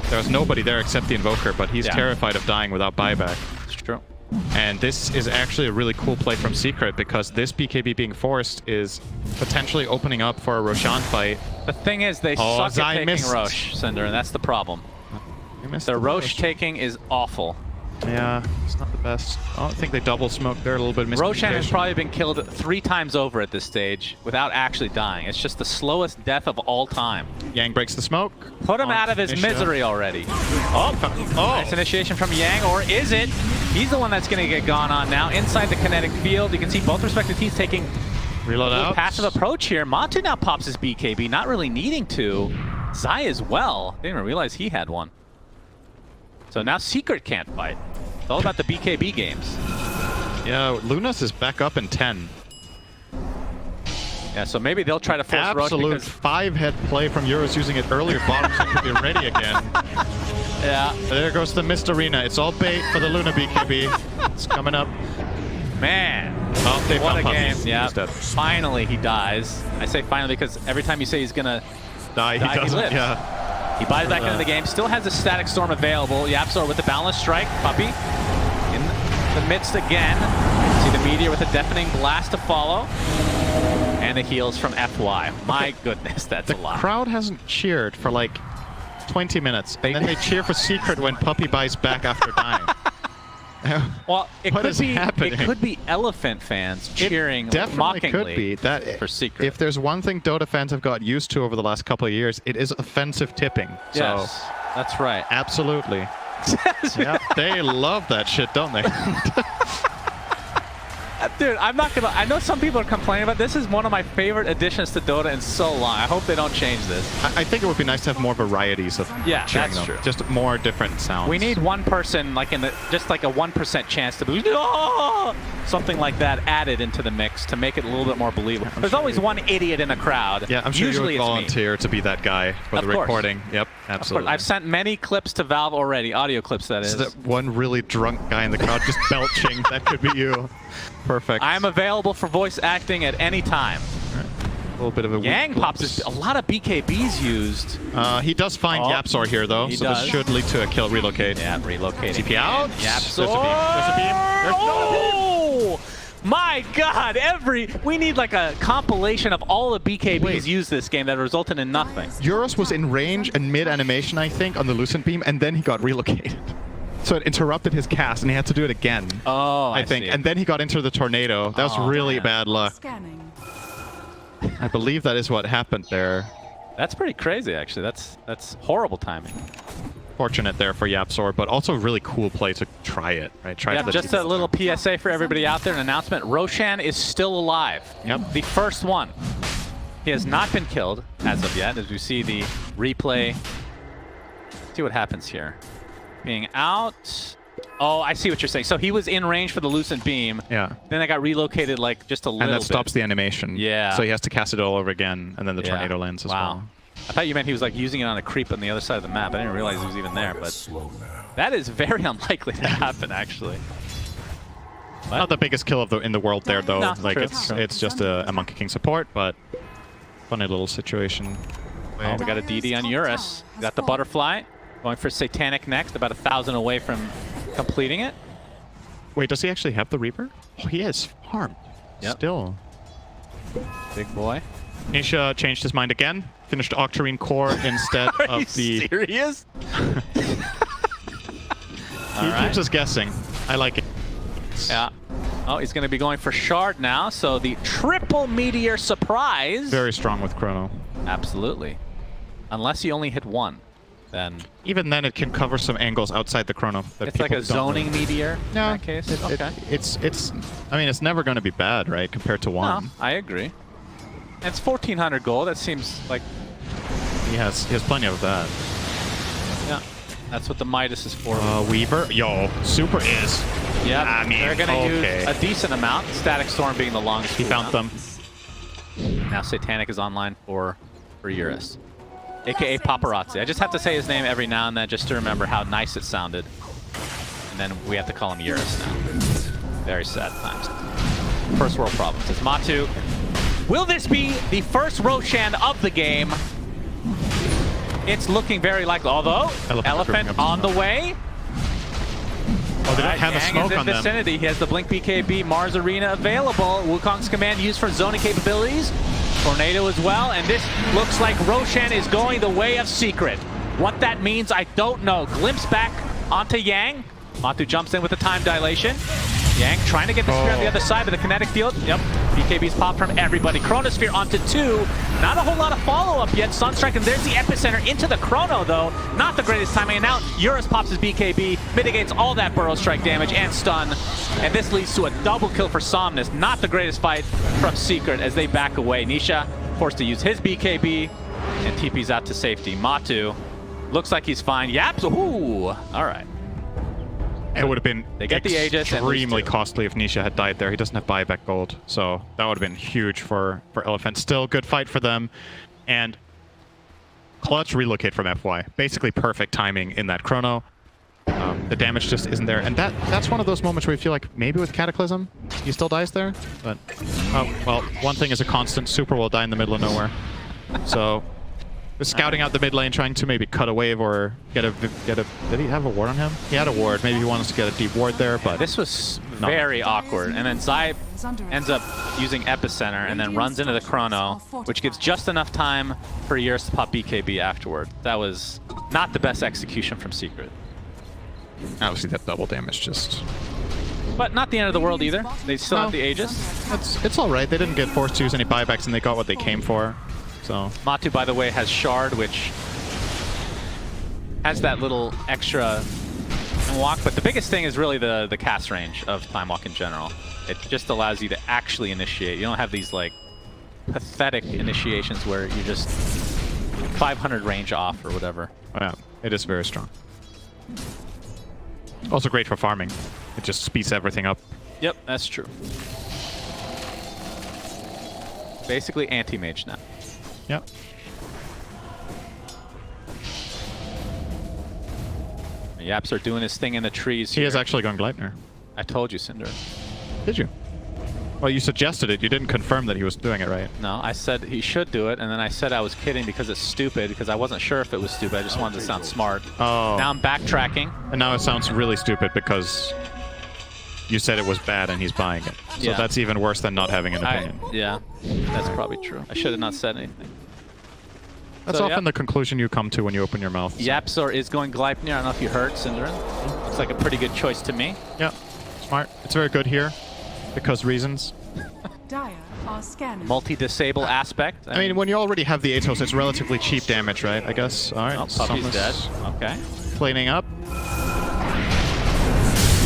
There was nobody there except the Invoker, but he's Yeah. terrified of dying without buyback. It's true. And this is actually a really cool play from Secret because this BKB being forced is potentially opening up for a Roshan fight. The thing is, they Oh, suck Zai at taking missed. Roche, Cinderin. That's the problem. He missed The the Roche taking is awful. Yeah, it's not the best. I don't think they double smoked there, a little bit of Roshan has miscommunication. probably been killed 3 times over at this stage without actually dying. It's just the slowest death of all time. Yang breaks the smoke. Put him on out of his Nisha. misery already. Oh, nice initiation from Yang, or is it? He's the one that's going to get gone on now. Inside the kinetic field, you can see both respective teams taking Reload a little out. passive approach here. Matu now pops his BKB, not really needing to. Zai as well. Didn't even realize he had one. So now Secret can't fight. It's all about the BKB games. Yeah, Lunas is back up in 10. Yeah, so maybe they'll try to force Roche Absolute because... 5-head play from Euros using it earlier. Bottom should be ready again. Yeah. There goes the Mist Arena. It's all bait for the Luna BKB. It's coming up. Man. Oh, they What a found Puppy. game. Yeah. He's dead. Finally he dies. I say finally because every time you say he's going to Die, Die, he he doesn't. lives. Yeah. He buys back into the game. Still has the Static Storm available. Yapzor with the Balance Strike. Puppy in the midst again. See the Meteor with a Deafening Blast to follow. And the heals from FY. My goodness, that's The a lot. crowd hasn't cheered for like 20 minutes. They- And then they cheer for Secret when Puppy buys back after dying. Well, it What could is be happening? it could be Elephant fans cheering Definitely mockingly could be that. for Secret. If there's one thing Dota fans have got used to over the last couple of years, it is offensive tipping. So Yes, that's right. absolutely. Yeah, they love that shit, don't they? Dude, I'm not gonna. I know some people are complaining, but this is one of my favorite additions to Dota in so long. I hope they don't change this. I think it would be nice to have more varieties of Yeah, cheering that's them. true. Just more different sounds. We need one person, like in the, just like a 1% chance to be, "Oh!" something like that added into the mix to make it a little bit more believable. There's always one idiot in a crowd. Yeah, I'm sure Usually you would it's me. volunteer to be that guy for Of the course. recording. Yep, Of course, absolutely. I've sent many clips to Valve already, audio clips that is. So that one really drunk guy in the crowd just belching. That could be you. Perfect. I am available for voice acting at any time. A little bit of a weak Yang pops glimpse. is a lot of BKBs used. He does find Oh, Yapzor here though, he so does. this should lead to a kill relocate. Yeah, relocating. TP out. Yapzor. There's a beam. There's a beam. There's Oh! My God! We need like a compilation of all the BKBs Wait. used this game that resulted in nothing. Euros was in range and mid animation, I think, on the Lucent Beam, and then he got relocated. So it interrupted his cast, and he had to do it again. Oh, I think. see. And then he got into the tornado. That was Oh, really man. bad luck. Scanning. I believe that is what happened there. That's pretty crazy, actually. That's horrible timing. Fortunate there for Yapzor, but also really cool play to try it, right? Try Yeah, the just a little PSA for everybody out there, an announcement. Roshan is still alive. Yep. The first one. He has not been killed as of yet, as we see the replay. See what happens here. Being out. Oh, I see what you're saying. So he was in range for the Lucent Beam. Yeah. Then I got relocated like just a little And bit. that stops the animation. Yeah. So he has to cast it all over again, and then the Yeah. tornado lands as Wow. well. I thought you meant he was like using it on a creep on the other side of the map. I didn't realize he was even there, but that is very unlikely to happen, actually. Not the biggest kill in the world there, though. No, like true. it's just a Monkey King support, but funny little situation. Oh, we got a DD on Eurus. Got the butterfly. Going for Satanic next, about 1,000 away from completing it. Wait, does he actually have the Reaper? Oh, he is farmed. Yep. Still. Big boy. Nisha changed his mind again. Finished Octarine Core instead Are of you the... serious? He All right. keeps us guessing. I like it. Yeah. Oh, he's going to be going for Shard now. So the triple meteor surprise. Very strong with Chrono. Absolutely. Unless you only hit one, then Even then, it can cover some angles outside the Chrono. That it's like a people don't zoning meteor in No, that case. Okay. it's. I mean, it's never going to be bad, right? Compared to No, one, I agree. And it's 1,400 gold. That seems like, he has plenty of that. yeah, that's what the Midas is for. Weaver, yo, super is. Yeah, I mean, they're going to okay. use a decent amount. Static Storm being the longest. He found cooldown. them. Now Satanic is online for Eurus, aka Paparazzi. I just have to say his name every now and then just to remember how nice it sounded. And then we have to call him Eurus now. Very sad times. First world problems. It's Matu. Will this be the first Roshan of the game? It's looking very likely, although Elephant on the way. Oh, they don't have a Yang smoke is in on them. vicinity. He has the Blink BKB, Mars Arena available. Wukong's command used for zoning capabilities. Tornado as well, and this looks like Roshan is going the way of Secret. What that means, I don't know. Glimpse back onto Yang. Matu jumps in with the time dilation. Yang trying to get the spear on the other side, but the kinetic field, yep, BKB's popped from everybody. Chronosphere onto 2. Not a whole lot of follow-up yet. Sunstrike, and there's the epicenter into the Chrono, though. Not the greatest timing, and now Eurus pops his BKB, mitigates all that Burrow Strike damage and stun, and this leads to a double kill for Somnus. Not the greatest fight from Secret as they back away. Nisha forced to use his BKB, and TP's out to safety. Matu looks like he's fine. Yaps, ooh, all right. It would have been They get the Aegis and lose extremely 2. costly if Nisha had died there. He doesn't have buyback gold, so that would have been huge for Elephant. Still, good fight for them, and clutch relocate from FY. Basically perfect timing in that Chrono. The damage just isn't there, and that's one of those moments where you feel like maybe with Cataclysm he still dies there, but oh well. One thing is a constant: Super will die in the middle of nowhere. So. Was scouting out the mid lane, trying to maybe cut a wave or get a. Did he have a ward on him? He had a ward. Maybe he wanted to get a deep ward there, but This was very awkward. And then Zai ends up using Epicenter and then runs into the Chrono, which gives just enough time for Eurus to pop BKB afterward. That was not the best execution from Secret. Obviously, that double damage just... But not the end of the world either. They still have the Aegis. It's all right. They didn't get forced to use any buybacks, and they got what they came for. So Matu, by the way, has Shard, which has that little extra walk. But the biggest thing is really the cast range of Time Walk in general. It just allows you to actually initiate. You don't have these like pathetic initiations where you're just 500 range off or whatever. yeah, it is very strong. Also great for farming. It just speeds everything up. Yep, that's true. Basically anti-mage now. Yep. Yaps are doing his thing in the trees He here. is actually going Gleipnir. I told you, Cinder. Did you? Well, you suggested it. You didn't confirm that he was doing it right. No, I said he should do it, and then I said I was kidding because it's stupid, because I wasn't sure if it was stupid. I just wanted to sound smart. Oh. Now I'm backtracking. And now it sounds really stupid because you said it was bad and he's buying it. So Yeah. that's even worse than not having an opinion. Yeah, that's probably true. I should have not said anything. That's So, often yep. the conclusion you come to when you open your mouth. So. Yapzor is going Gleipnir. I don't know if you heard, Cinderin. Looks like a pretty good choice to me. Yeah, smart. It's very good here because reasons. Dire are scanning. Multi-disable aspect. I mean, when you already have the Atos, it's relatively cheap damage, right? I guess. All right. Oh, Puppy's Summon's dead. Okay. Cleaning up.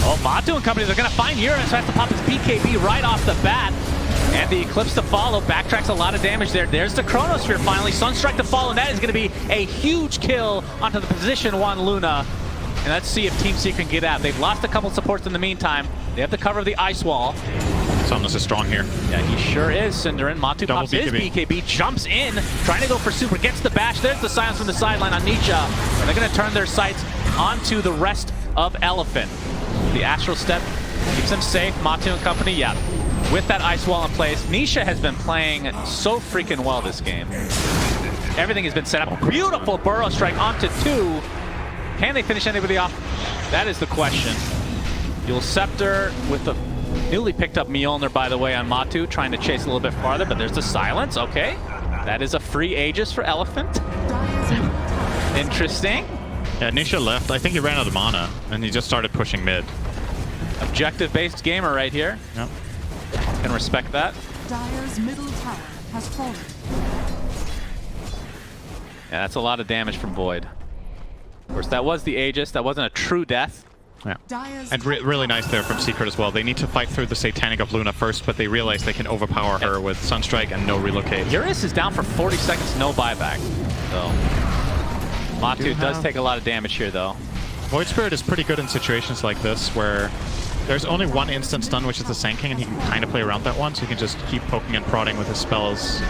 Oh, Matu and company, they're going to find Uranus, so has to pop his BKB right off the bat. And the Eclipse to follow. Backtracks a lot of damage there. There's the Chronosphere finally. Sunstrike to follow, and that is going to be a huge kill onto the position 1 Luna. And let's see if Team Secret can get out. They've lost a couple supports in the meantime. They have the cover of the Ice Wall. Somnus is strong here. Yeah, he sure is, Cinderin. Matu Double pops his BKB. BKB, jumps in, trying to go for super, gets the bash. There's the silence from the sideline on Nisha. And they're going to turn their sights onto the rest of Elephant. The Astral Step keeps them safe. Matu and company, yeah, with that Ice Wall in place. Nisha has been playing so freaking well this game. Everything has been set up. Beautiful Burrow Strike onto 2. Can they finish anybody off? That is the question. Dual Scepter with the newly picked up Mjolnir, by the way, on Matu, trying to chase a little bit farther, but there's the silence. Okay. That is a free Aegis for Elephant. Dire's middle tower. Interesting. Yeah, Nisha left. I think he ran out of mana, and he just started pushing mid. Objective-based gamer right here. Yep. Can respect that. Dire's middle tower has fallen. Yeah, that's a lot of damage from Void. Of course, that was the Aegis. That wasn't a true death. Yeah. Dire's And really nice there from Secret as well. They need to fight through the Satanic of Luna first, but they realize they can overpower her with Sunstrike and no relocate. Uranus is down for 40 seconds, no buyback. So, Matu does have- take a lot of damage here, though. Void Spirit is pretty good in situations like this where there's only one instant stun, which is the Sand King, and he can kind of play around that one, so he can just keep poking and prodding with his spells.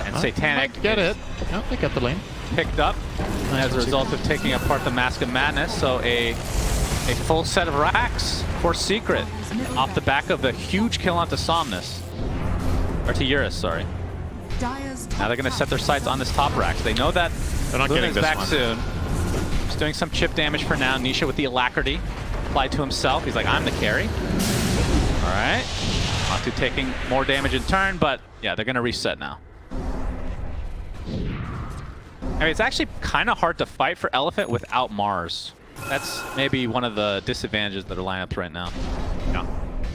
And Satanic Get it. Oh, they got the lane. picked up as a result of taking apart the Mask of Madness. So a full set of racks for Secret off the back of the huge kill onto Somnus. Or to Eurus, sorry. Dire's top Now they're going to set their tower sights on this top rack. They know that They're not Luna's getting this back one. soon. Just doing some chip damage for now. Nisha with the Alacrity applied to himself. He's like, I'm the carry. All right. Matu taking more damage in turn, but yeah, they're going to reset now. I mean, it's actually kind of hard to fight for Elephant without Mars. That's maybe one of the disadvantages that are lineups right now. Yeah.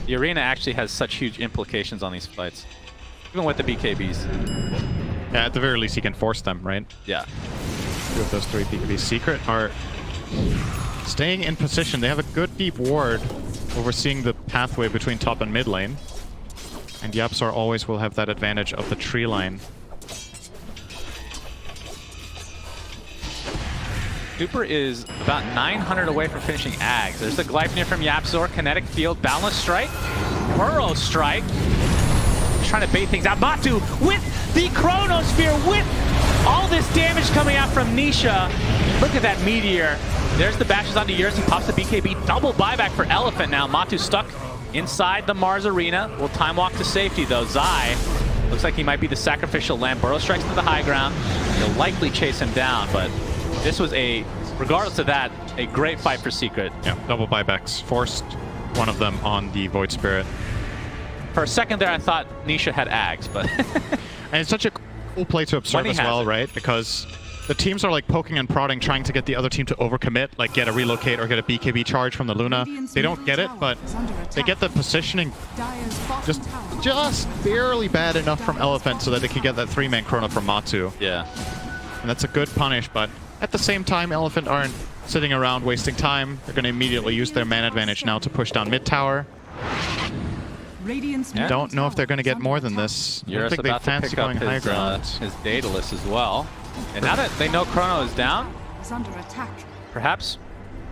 The arena actually has such huge implications on these fights, even with the BKBs. Yeah, at the very least, he can force them, right? Yeah. Two of those 3 BKBs. Secret are staying in position. They have a good deep ward overseeing the pathway between top and mid lane. And Yapzor always will have that advantage of the tree line. Super is about 900 away from finishing Ags. There's the Gleipnir from Yapzor, Kinetic Field, Boundless Strike, Burrow Strike. Just trying to bait things out. Matu with the Chronosphere, with all this damage coming out from Nisha. Look at that Meteor. There's the bashes onto Eurus. He pops the BKB. Double buyback for Elephant now. Matu stuck inside the Mars Arena. Will time walk to safety, though. Zai looks like he might be the sacrificial lamb. Burrow strikes to the high ground. He'll likely chase him down, but this was regardless of that, a great fight for Secret. Yeah, double buybacks. Forced one of them on the Void Spirit. For a second there, I thought Nisha had Ags, but And it's such a cool play to observe When he as has well, it. right? Because the teams are like poking and prodding, trying to get the other team to overcommit, like get a relocate or get a BKB charge from the Luna. They don't get it, but they get the positioning Dire's bottom just tower. barely bad enough from Elephant so that they can get that 3-man Chrono from Matu. Yeah. And that's a good punish, but at the same time, Elephant aren't sitting around wasting time. They're going to immediately use their man advantage now to push down mid tower. Radiant's Yeah. middle Don't know if they're going to tower get is more under than attack. this. I Eurus don't think they about to fancy pick up going high ground. his Daedalus as well. And now that they know Chrono is down, Is under attack. perhaps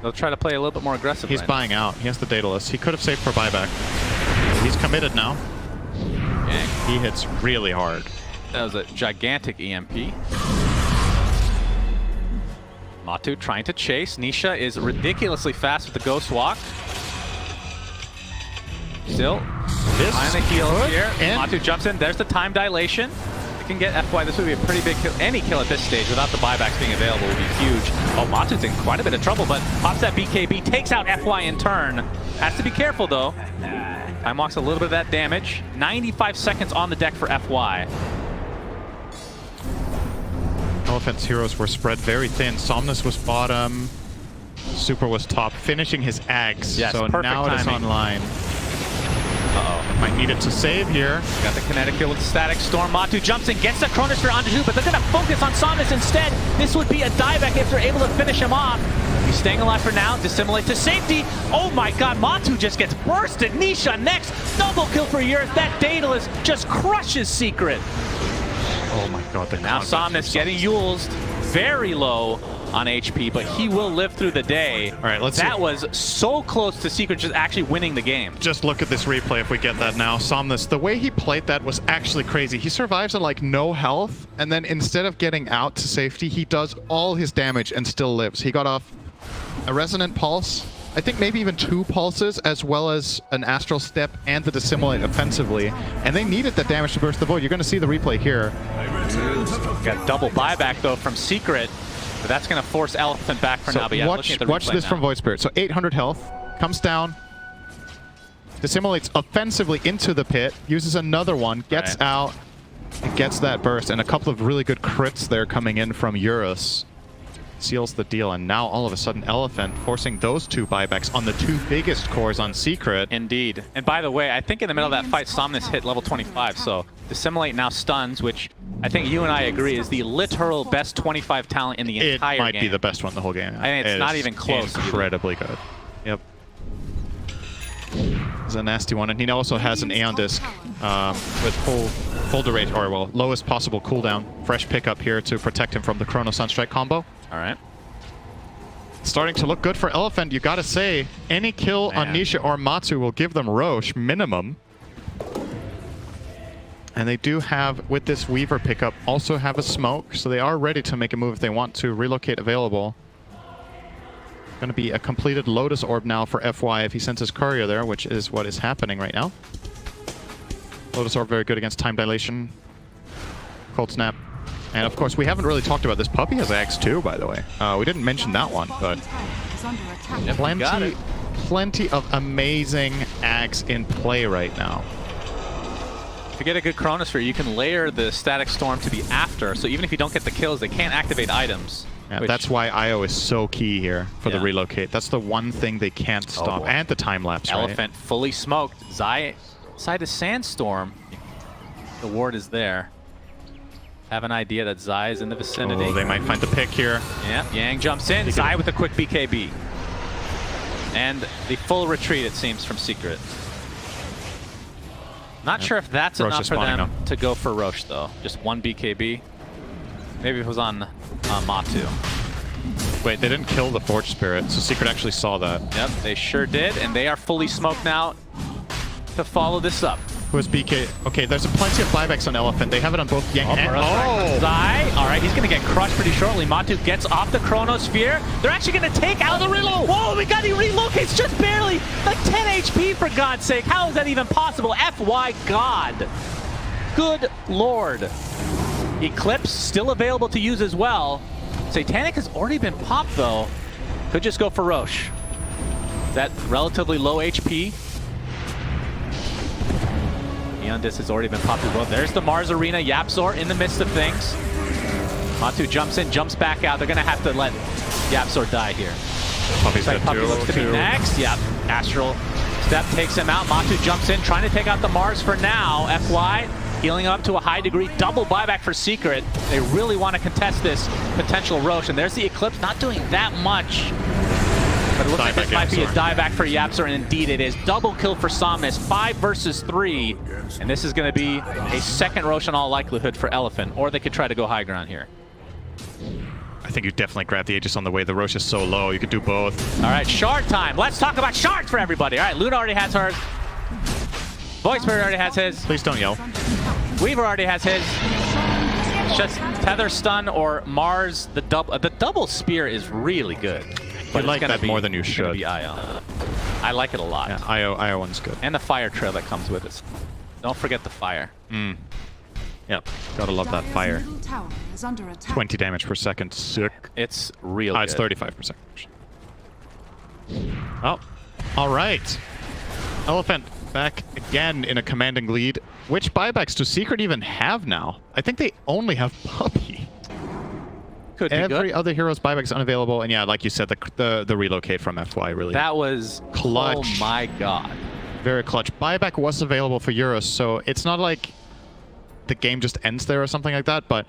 they'll try to play a little bit more aggressive. He's right now. buying out. He has the Daedalus. He could have saved for buyback. He's committed now. Gang. He hits really hard. That was a gigantic EMP. Matu trying to chase. Nisha is ridiculously fast with the Ghost Walk. Still This behind the heels could here. end. Matu jumps in. There's the time dilation. They can get FY. This would be a pretty big kill. Any kill at this stage without the buybacks being available would be huge. Oh, Matu's in quite a bit of trouble, but pops that BKB, takes out FY in turn. Has to be careful though. Time walks a little bit of that damage. 95 seconds on the deck for FY. Elephant's heroes were spread very thin. Somnus was bottom. Super was top, finishing his Ags. Yes, so perfect now it is timing. online. Uh-oh. Might need it to save here. Got the kinetic kill with the Static Storm. Matu jumps in, gets the Chronosphere onto two, but they're going to focus on Somnus instead. This would be a dieback if they're able to finish him off. He's staying alive for now. Dissimulate to safety. Oh my god, Matu just gets bursted. Nisha next. Double kill for Eurus. That Daedalus just crushes Secret. Oh my god, the Now confidence Somnus of getting Yules very low on HP, but he will live through the day. All right, let's That see. was so close to Secret just actually winning the game. Just look at this replay if we get that now. Somnus, the way he played that was actually crazy. He survives on like no health, and then instead of getting out to safety, he does all his damage and still lives. He got off a Resonant Pulse, I think maybe even 2 pulses, as well as an Astral Step and the Dissimulate offensively. And they needed that damage to burst the void. You're going to see the replay here. Got double buyback though from Secret, but that's going to force Elephant back for now. But yeah, looking at the watch replay this now. from Void Spirit. So 800 health, comes down, dissimulates offensively into the pit, uses another one, gets Right. out, and gets that burst, and a couple of really good crits there coming in from Eurus. Seals the deal, and now all of a sudden Elephant forcing those 2 buybacks on the 2 biggest cores on Secret. Indeed. And by the way, I think in the middle of that fight, Somnus hit level 25, so Dissimulate now stuns, which I think you and I agree is the literal best 25 talent in the It entire game. might be the best one the whole game. I mean, it's It not is even close either. Incredibly good. Yep. It's a nasty one, and he also has an Aeon Disc with full duration, or well, lowest possible cooldown. Fresh pickup here to protect him from the Chrono Sunstrike combo. All right. Starting to look good for Elephant, you gotta say. Any kill on Man. Nisha or Matsu will give them Roche, minimum. And they do have, with this Weaver pickup, also have a smoke, so they are ready to make a move if they want to. Relocate available. Gonna be a completed Lotus Orb now for FY if he sends his courier there, which is what is happening right now. Lotus Orb very good against time dilation. Cold Snap. And of course, we haven't really talked about this. Puppey has Axe too, by the way. We didn't mention that one, but Bottom tower is under attack. Yep. got it. plenty of amazing Axe in play right now. If you get a good Chronosphere, you can layer the Static Storm to the after, so even if you don't get the kills, they can't activate items. Yeah, which- that's why IO is so key here for the Yeah. relocate. That's the one thing they can't stop. boy. And the time lapse, right? Elephant fully smoked. Zai side of Sandstorm. The ward is there. Have an idea that Zai is in the vicinity. Oh, they might find the pick here. Yeah, Yang jumps in. Zai with a quick BKB. And the full retreat, it seems, from Secret. Not sure if that's Roche enough is for spawning them up. to go for Roche, though. Just one BKB. Maybe if it was on Matu. Wait, they didn't kill the Forge Spirit, so Secret actually saw that. Yep, they sure did, and they are fully smoked now to follow this up. Who has BK? Okay, there's plenty of buybacks on Elephant. They have it on both Yang and... Zai. All right, he's going to get crushed pretty shortly. Matu gets off the Chronosphere. They're actually going to take out the reload. Whoa, we got he relocates just barely. Like 10 HP, for God's sake. How is that even possible? FY God. Good Lord. Eclipse still available to use as well. Satanic has already been popped, though. Could just go for Roche. That relatively low HP. Neon Disc has already been popped as well. There's the Mars Arena, Yapzor in the midst of things. Matu jumps in, jumps back out. They're going to have to let YapzOr die here. Puppy's Looks like got Puppy two, looks to be two. next. Yep, Astral Step takes him out. Matu jumps in, trying to take out the Mars for now. FY healing up to a high degree. Double buyback for Secret. They really want to contest this potential Rosh. And there's the Eclipse, not doing that much. But it looks like this might be a dieback for YapzOr, and indeed it is. Double kill for Somnus, 5 versus 3. And this is going to be a second Rosh in all likelihood for Elephant, or they could try to go high ground here. I think you definitely grab the Aegis on the way. The Rosh is so low. You could do both. All right, shard time. Let's talk about shards for everybody. All right, Luna already has hers. Void Spirit already has his. Please don't yell. Weaver already has his. It's just Tether Stun or Mars. The double spear is really good. I like that more than you It's gonna should. be IO. I like it a lot. Yeah, IO one's good. And the fire trail that comes with it. Don't forget the fire. Yep, gotta love that Dire's fire. middle tower is under attack. 20 damage per second. Sick. It's real It's good. 35%. Oh, all right. Elephant back again in a commanding lead. Which buybacks do Secret even have now? I think they only have Puppy. Could be Every good. other hero's buyback is unavailable, and yeah, like you said, the relocate from FY really That was Clutch. Oh my god. very clutch. Buyback was available for Euros, so it's not like the game just ends there or something like that, but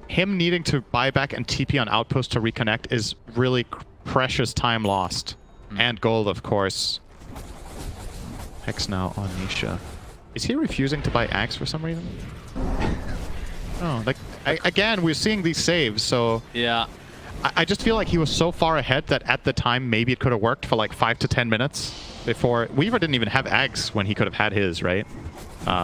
him needing to buy back and TP on Outpost to reconnect is really precious time lost. And gold, of course. Hex now on Nisha. Is he refusing to buy Axe for some reason? Oh, like, again, we're seeing these saves, so Yeah. I just feel like he was so far ahead that at the time maybe it could have worked for like 5 to 10 minutes before. Weaver didn't even have Axe when he could have had his, right?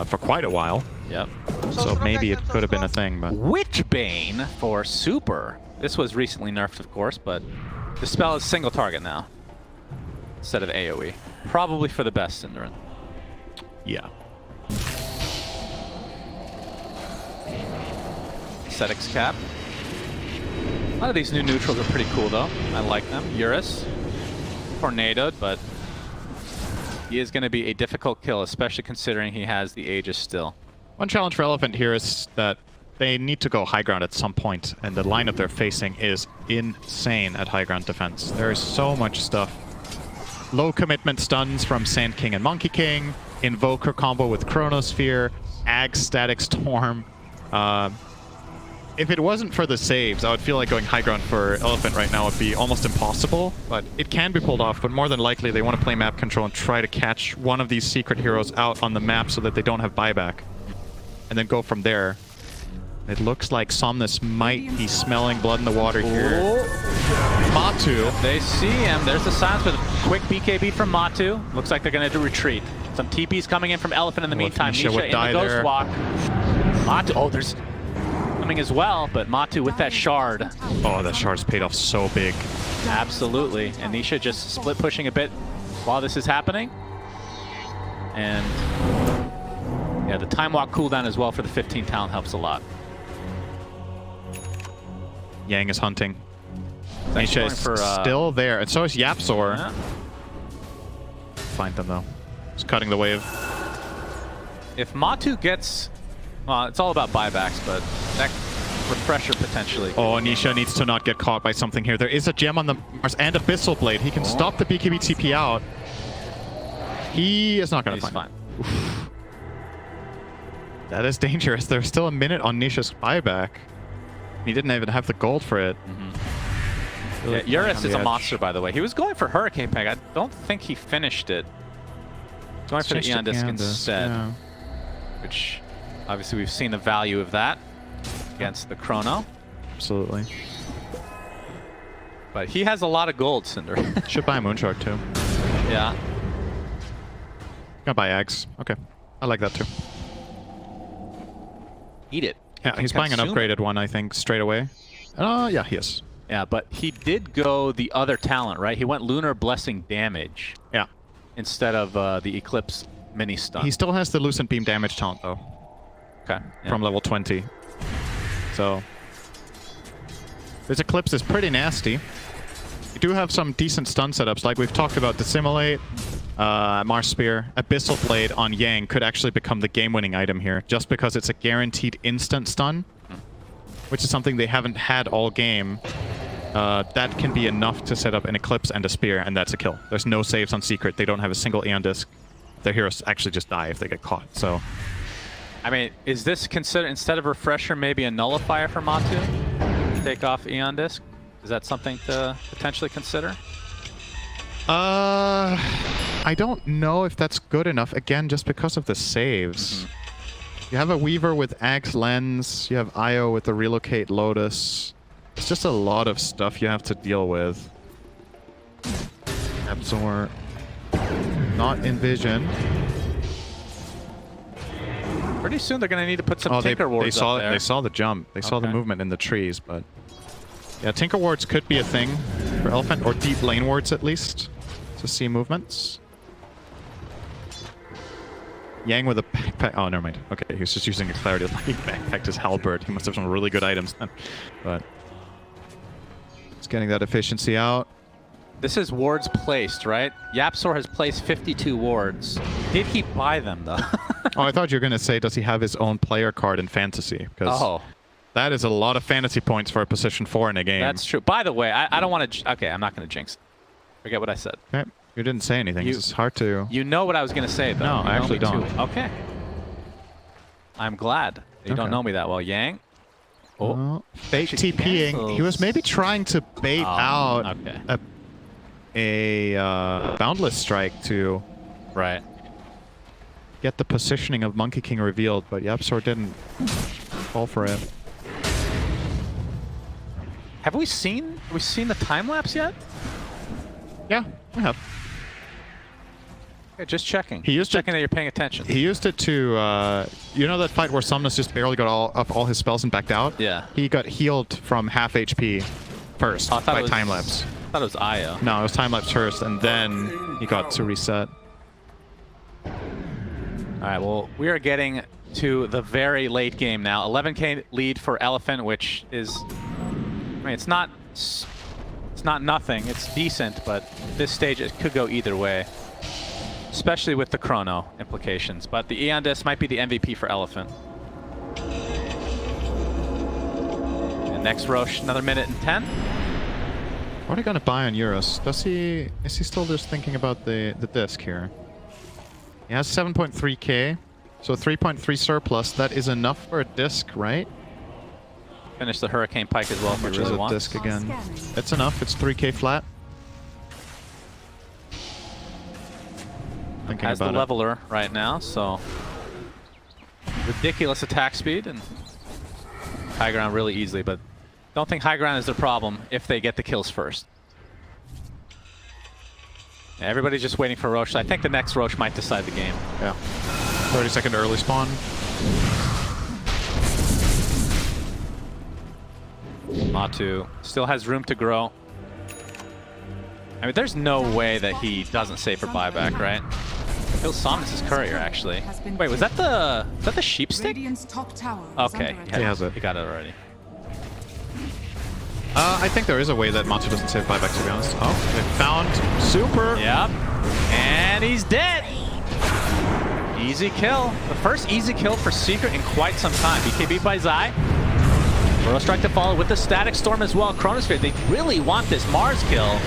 For quite a while. Yep. So maybe it could have been a thing, but... Witchbane for Super. This was recently nerfed, of course, but the spell is single target now instead of AoE. Probably for the best, Cinderin. Yeah. Ascetics cap. A lot of these new neutrals are pretty cool, though. I like them. Eurus. Tornadoed, but he is going to be a difficult kill, especially considering he has the Aegis still. One challenge for Elephant here is that they need to go high ground at some point, and the lineup they're facing is insane at high ground defense. There is so much stuff. Low commitment stuns from Sand King and Monkey King, Invoker combo with Chronosphere, Ag Static Storm. If it wasn't for the saves, I would feel like going high ground for Elephant right now would be almost impossible, but it can be pulled off, but more than likely they want to play map control and try to catch one of these secret heroes out on the map so that they don't have buyback. And then go from there. It looks like Somnus might be smelling blood in the water here. Matu. They see him. There's the silence with a quick BKB from Matu. Looks like they're going to retreat. Some TPs coming in from Elephant in the meantime. Nisha Nisha would in die the Ghost there. Walk. Matu. Oh, there's coming as well, but Matu with that shard. Oh, that shard's paid off so big. Absolutely. And Nisha just split pushing a bit while this is happening. And yeah, the time walk cooldown as well for the 15 talent helps a lot. Yang is hunting. Actually Nisha going is for, still there, and so is YapzOr. Yeah. Find them though. He's cutting the wave. If Matu gets, well, it's all about buybacks, but that refresher potentially. Oh, Nisha needs to not get caught by something here. There is a gem on the Mars and Abyssal Blade. He can stop the BKB TP out. He is not going to He's find fine. it. That is dangerous. There's still a minute on Nisha's buyback. He didn't even have the gold for it. Yeah, Eurus is a edge. monster, by the way. He was going for Hurricane Peg. I don't think he finished it. Going for the Changed Eon to Disc Eon Disc, instead, yeah. which obviously we've seen the value of that against the Chrono. Absolutely. But he has a lot of gold, Cinder. Should buy a Moonshark too. Yeah. Gonna buy Ags. Okay. I like that too. Eat it. Yeah, he's buying an Consume it. upgraded one, I think, straight away. Yeah, he is. Yeah, but he did go the other talent, right? He went Lunar Blessing damage Yeah. instead of the Eclipse mini stun. He still has the Lucent Beam damage taunt though, okay. Yeah. from level 20. So this Eclipse is pretty nasty. We do have some decent stun setups, like we've talked about. Dissimulate, Mars Spear, Abyssal Blade on Yang could actually become the game-winning item here, just because it's a guaranteed instant stun. which is something they haven't had all game, that can be enough to set up an Eclipse and a Spear, and that's a kill. There's no saves on Secret. They don't have a single Aeon Disc. Their heroes actually just die if they get caught. So, I mean, is this considered, instead of Refresher, maybe a Nullifier for Matu? Take off Aeon Disc? Is that something to potentially consider? I don't know if that's good enough, again, just because of the saves. You have a Weaver with Axe Lens, you have Io with the Relocate Lotus. It's just a lot of stuff you have to deal with. Absorb. Not Envision. Pretty soon they're going to need to put some Oh, Tinker Wards saw up there. They saw the jump. They saw the Okay. movement in the trees, but... Yeah, Tinker Wards could be a thing for Elephant, or deep lane wards at least, to see movements. Yang with a backpack. Oh, never mind. Okay, he was just using a Clarity Light backpack as Halberd. He must have some really good items then. But it's getting that efficiency out. This is wards placed, right? Yapzor has placed 52 wards. Did he buy them, though? Oh, I thought you were going to say, does he have his own player card in Fantasy? Because Oh, that is a lot of fantasy points for a position 4 in a game. that's true. By the way, I don't want to... Okay, I'm not going to jinx it. Forget what I said. Okay. You didn't say anything. You- It's hard to... You know what I was going to say, though. No, You I know actually me too. don't. Okay. I'm glad you don't Okay. know me that well. Yang? Oh, Fake Actually TPing. He was cancels. maybe trying to bait out okay. a Boundless Strike to Right. get the positioning of Monkey King revealed, but Yapzor didn't fall for it. Have we seen the time lapse yet? Yeah, we have. Okay, just checking. He used checking that you're paying attention. He used it to, you know that fight where Somnus just barely got all his spells and backed out? Yeah. He got healed from half HP first Oh, I thought by it was, time lapse. I thought it was Io. No, it was time lapse first, and then he got to reset. All right, well, we are getting to the very late game now. 11k lead for Elephant, which is, I mean, it's not nothing. It's decent, but at this stage it could go either way, especially with the chrono implications. But the Aeon Disc might be the MVP for Elephant. And next Roche, another minute and 10. What are you gonna buy on Euros? Is he still just thinking about the disc here? He has 7.3k, so 3.3 surplus. That is enough for a disc, right? Finish the Hurricane Pike as well if he Which is really a wants. disc again. It's enough. It's 3k flat. Thinking Has the about it. leveler right now, so ridiculous attack speed and high ground really easily, but don't think high ground is the problem if they get the kills first. Yeah, everybody's just waiting for Roche. I think the next Roche might decide the game. Yeah. 30-second early spawn. Matu still has room to grow. I mean, there's no way that he doesn't save for buyback, right? Phil Somnus' courier, actually. Wait, was that the sheep stick? Radiant's top tower is Okay, under he attack. has it. He got it already. I think there is a way that Matsu doesn't save buyback, to be honest. Oh, they found Super. Yep. And he's dead. Easy kill. The first easy kill for Secret in quite some time. BKB by Zai. Burrow Strike to follow with the Static Storm as well. Chronosphere, they really want this Mars kill.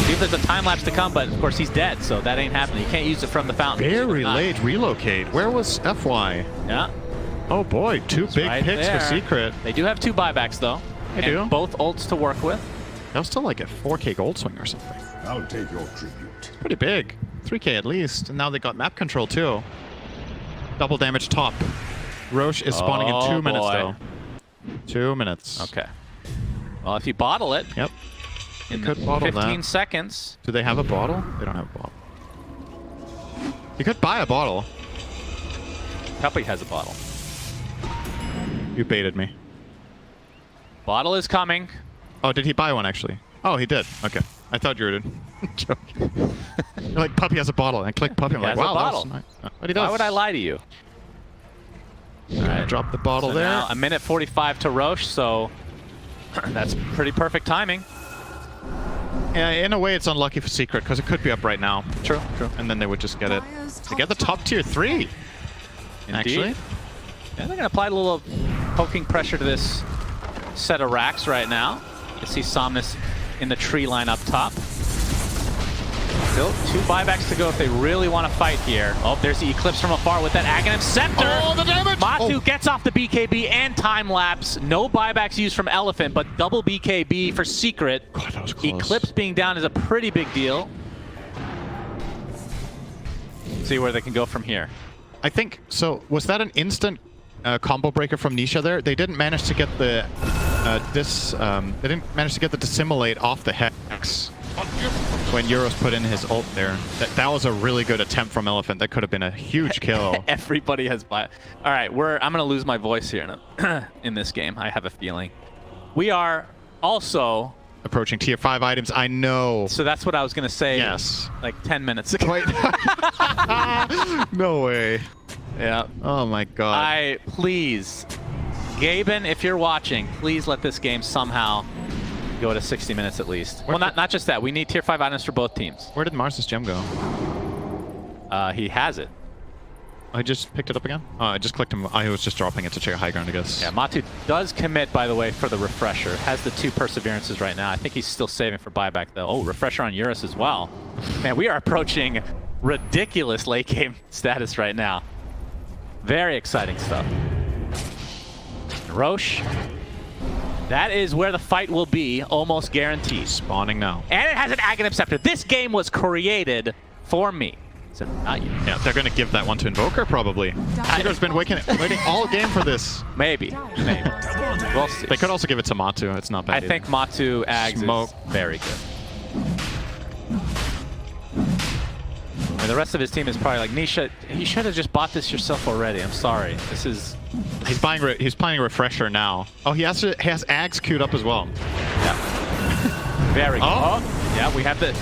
See if there's a time lapse to come, but of course he's dead, so that ain't happening. You can't use it from the fountain. Very Not. late relocate. Where was FY? Yeah. Oh boy, two big right picks there. for Secret. They do have two buybacks, though. They and do. both ults to work with. That was still like a 4k gold swing or something. I'll take your tribute. Pretty big. 3k at least. And now they got map control too. Double damage top. Roche is spawning in 2 minutes boy. though. 2 minutes. Okay. Well, if you bottle it Yep. in could bottle 15 that. seconds, Do they have a bottle? They don't have a bottle. You could buy a bottle. Cuppy has a bottle. You baited me. Bottle is coming. Oh, did he buy one actually? Oh, he did. Okay. I thought you were joking. You're like, Puppy has a bottle. And click Puppy. I'm He like, has a wow, that was bottle. nice. Oh, but he does. Why would I lie to you? Alright. Drop the bottle So there. now a minute 45 to Roche, so that's pretty perfect timing. Yeah, in a way it's unlucky for Secret because it could be up right now. True. And then they would just get it. Dire's They get the top tier 3. Indeed. Actually. Yeah, they're gonna apply a little poking pressure to this set of racks right now. You see Somnus in the tree line up top. Still 2 buybacks to go if they really want to fight here. Oh, there's the Eclipse from afar with that Aghanim Scepter. Oh, the damage! Matu Oh. gets off the BKB and time lapse. No buybacks used from Elephant, but double BKB for Secret. God, that was close. Eclipse being down is a pretty big deal. See where they can go from here. I think, so was that an instant combo breaker from Nisha there? They didn't manage to get the they didn't manage to get the Dissimulate off the Hex when Euros put in his ult there. That was a really good attempt from Elephant. That could have been a huge kill. Everybody has buy. All right, I'm gonna lose my voice here in this game. I have a feeling. We are also Approaching tier 5 items, I know. So that's what I was gonna say. Yes. Like 10 minutes ago. Wait. No way. Yeah. Oh my god. Please, Gaben, if you're watching, please let this game somehow go to 60 minutes at least. Well, not just that. We need tier 5 items for both teams. Where did Mars's gem go? He has it. I just picked it up again? Oh, I just clicked him. I was just dropping it to check a high ground, I guess. Yeah, Matu does commit, by the way, for the refresher. Has the 2 perseverances right now. I think he's still saving for buyback, though. Oh, refresher on Eurus as well. Man, we are approaching ridiculous late game status right now. Very exciting stuff. Roche. That is where the fight will be, almost guaranteed. Spawning now. And it has an Aghanim Scepter. This game was created for me. So not you. Yeah, they're going to give that one to Invoker, probably. Secret's been waiting all game for this. Maybe. Maybe. We'll see. They could also give it to Matu. It's not bad I either. think Matu Ags Smoke. is very good. And the rest of his team is probably like, Nisha, you should have just bought this yourself already. I'm sorry. This is... He's playing a refresher now. Oh, he has Ags queued up as well. Yeah. Very good. Oh. Yeah, we have the...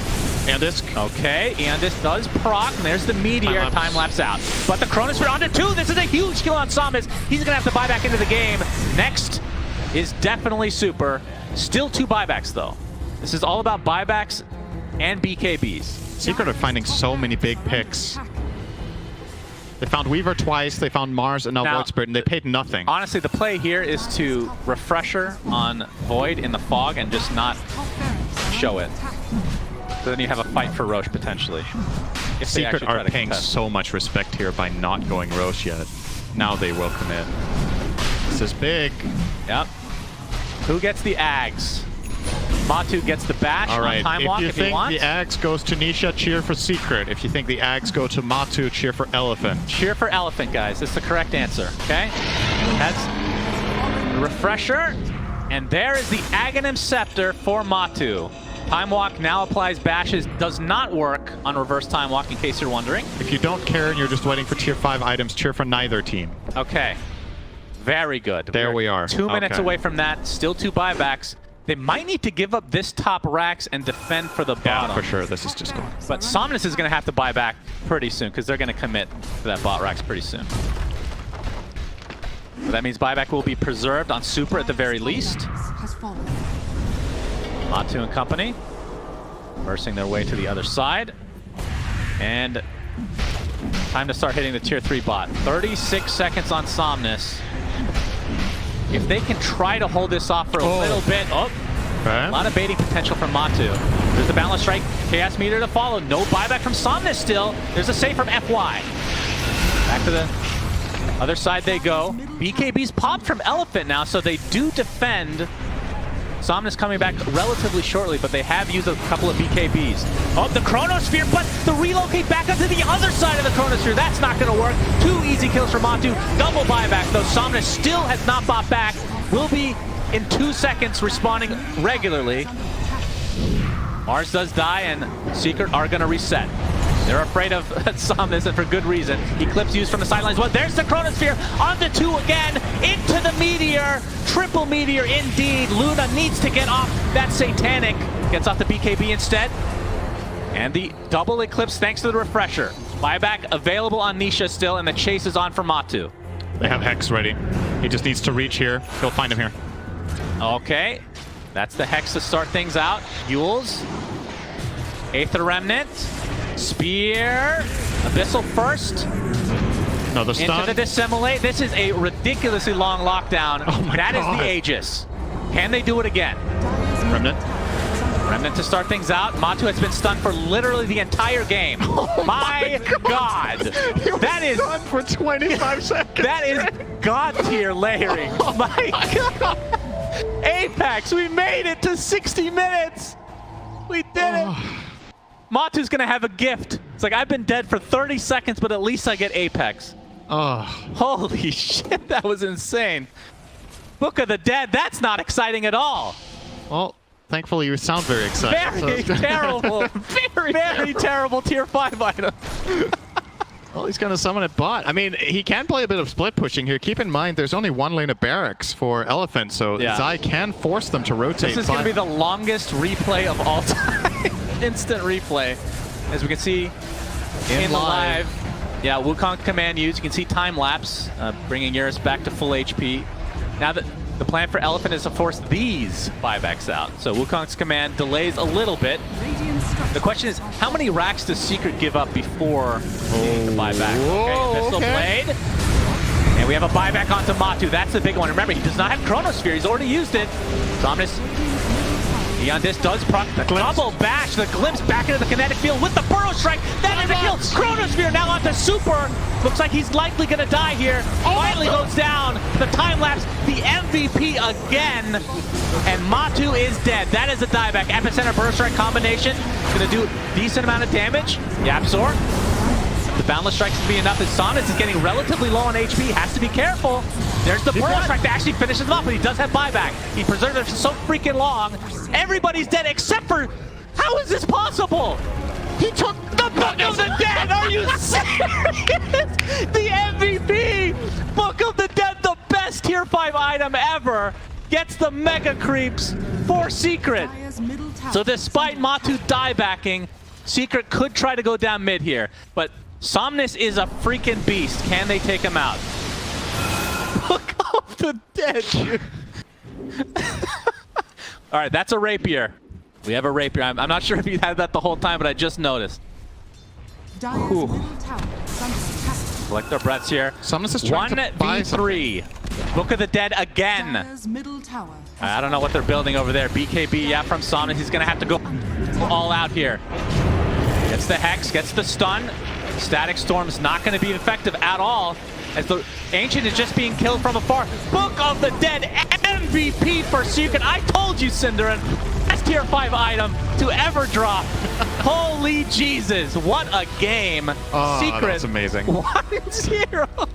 Andisk. Okay, Andis does proc, and there's the Meteor. Time lapse. Time lapse out. But the Chronosphere onto 2. This is a huge kill on Samus. He's going to have to buy back into the game. Next is definitely Super. Still 2 buybacks, though. This is all about buybacks and BKBs. Secret are finding so many big picks. They found Weaver twice, they found Mars and now Void Spirit, and they paid nothing. Honestly, the play here is to refresher on Void in the fog and just not show it. So then you have a fight for Roche, potentially. If they Secret actually try are to paying contest. so much respect here by not going Roche yet. Now they will commit. This is big. Yep. Who gets the Ags? Matu gets the bash All right, on Time Walk if you if he think wants. the Ags goes to Nisha, cheer for Secret. If you think the Ags go to Matu, cheer for Elephant. Cheer for Elephant, guys. That's the correct answer, okay? That's the refresher. And there is the Aghanim Scepter for Matu. Time Walk now applies bashes. Does not work on reverse Time Walk, in case you're wondering. If you don't care and you're just waiting for tier 5 items, cheer for neither team. Okay. Very good. There we are. 2 minutes Okay. away from that. Still 2 buybacks. They might need to give up this top racks and defend for the Yeah, bottom. for sure. This is just going. But Somnus is going to have to buy back pretty soon because they're going to commit to that bot racks pretty soon. But that means buyback will be preserved on Super at the very least. Has fallen. Matu and company versing their way to the other side. And time to start hitting the tier 3 bot. 36 seconds on Somnus. If they can try to hold this off for a little bit. Oh, a lot of baiting potential from Matu. There's the balance strike. Chaos Meteor to follow. No buyback from Somnus still. There's a save from FY. Back to the other side they go. BKB's popped from Elephant now, so they do defend. Somnus coming back relatively shortly, but they have used a couple of BKBs. Oh, the Chronosphere, but the relocate back onto the other side of the Chronosphere. That's not going to work. 2 easy kills for Matu. Double buyback, though. Somnus still has not bought back. Will be in 2 seconds responding regularly. Mars does die, and Secret are going to reset. They're afraid of Somnus, and for good reason. Eclipse used from the sidelines. Well, there's the Chronosphere. On the 2 again. Into the Meteor. Triple Meteor indeed. Luna needs to get off that Satanic. Gets off the BKB instead. And the double Eclipse thanks to the refresher. Buyback available on Nisha still, and the chase is on for Matu. They have Hex ready. He just needs to reach here. He'll find him here. Okay. That's the Hex to start things out. Yules. Aether Remnant. Spear. Abyssal first. No, the into stun. the dissimulate. This is a ridiculously long lockdown. Oh my That is God. the Aegis. Can they do it again? Dire's middle Remnant. tower is under Remnant to start things out. Matu has been stunned for literally the entire game. Oh my God. That is Done for 25 seconds. that is God tier layering. Oh My God. Apex, we made it to 60 minutes. We did it. Matu's gonna have a gift. It's like, I've been dead for 30 seconds, but at least I get Apex. Oh, Holy shit, that was insane. Book of the Dead, that's not exciting at all. well, thankfully you sound very excited. Very so- terrible, very terrible tier 5 item. Well, he's going to summon it bot. I mean, he can play a bit of split pushing here. Keep in mind, there's only one lane of barracks for Elephant, so Yeah. Zai can force them to rotate. This is going to be the longest replay of all time. Instant replay. As we can see in the live. Yeah, Wukong command used. You can see time lapse, bringing Eurus back to full HP. Now that the plan for Elephant is to force these 5x out. So Wukong's command delays a little bit. Radiant structures The question is, are how many racks does Secret give up before needing to buy back? Whoa, Okay, Pistol okay. Blade. And we have a buyback onto Matu. That's the big one. Remember, he does not have Chronosphere. He's already used it. Dominus. Neon Disc does proc the glimpse. double bash. The glimpse back into the kinetic field with the Burrow Strike. That is a kill. Chronosphere now onto Super. Looks like he's likely going to die here. Finally goes down. The time lapse. The MVP again. And Matu is dead. That is a dieback. Epicenter Burrow Strike combination. Going to do a decent amount of damage. Yapzor. The Boundless Strikes to be enough as Sonus is getting relatively low on HP. Has to be careful. There's the Burrow Strike that actually finishes him off, but he does have buyback. He preserved it for so freaking long. Everybody's dead except for... How is this possible? He took the Book of the Dead! Are you serious? The MVP! Book of the Dead, the best tier 5 item ever, gets the Mega Creeps for Secret. Dire's middle tower So is despite under Matu diebacking, Secret could try to go down mid here, but Somnus is a freaking beast. Can they take him out? Book of the Dead, dude. All right, that's a rapier. We have a rapier. I'm not sure if you had that the whole time, but I just noticed. Dire's Whew. middle tower is under attack. Collect their breaths here. Summonus is trying to buy something. 1v3. Book of the Dead again. Dire's middle tower. I don't know what they're building over there. BKB, yeah, from Somnus. He's going to have to go all out here. Gets the Hex, gets the stun. Static Storm's not going to be effective at all, as the Ancient is just being killed from afar. Book of the Dead, MVP for Secret. I told you, Cinderin. Best tier 5 item to ever drop. Holy Jesus, what a game. Oh, Secret. that's amazing. 1-0.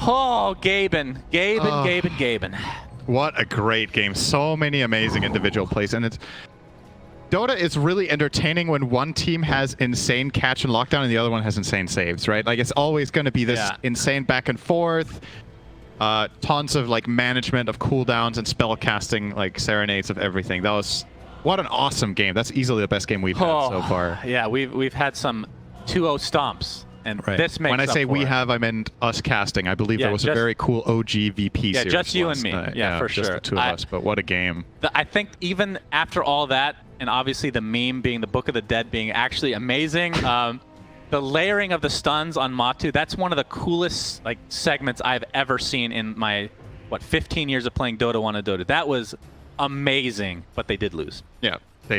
Oh, Gaben. Gaben. What a great game. So many amazing individual plays. And it's Dota is really entertaining when one team has insane catch and lockdown and the other one has insane saves, right? Like, it's always going to be this Yeah. insane back and forth. Tons of like management of cooldowns and spell casting, like serenades of everything. That was what an awesome game. That's easily the best game we've had so far. Yeah, we've had some 2-0 stomps, and Right. this makes when I up say for we it. have, I meant us casting. I believe Yeah, there was a just- very cool OG VP Yeah, series. just you and last me. night. Yeah, for just sure. the two of us. But what a game. I think even after all that, and obviously the meme being the Book of the Dead being actually amazing, the layering of the stuns on Matu, that's one of the coolest like segments I've ever seen in my, 15 years of playing Dota 1 and Dota. That was amazing, but they did lose. Yeah.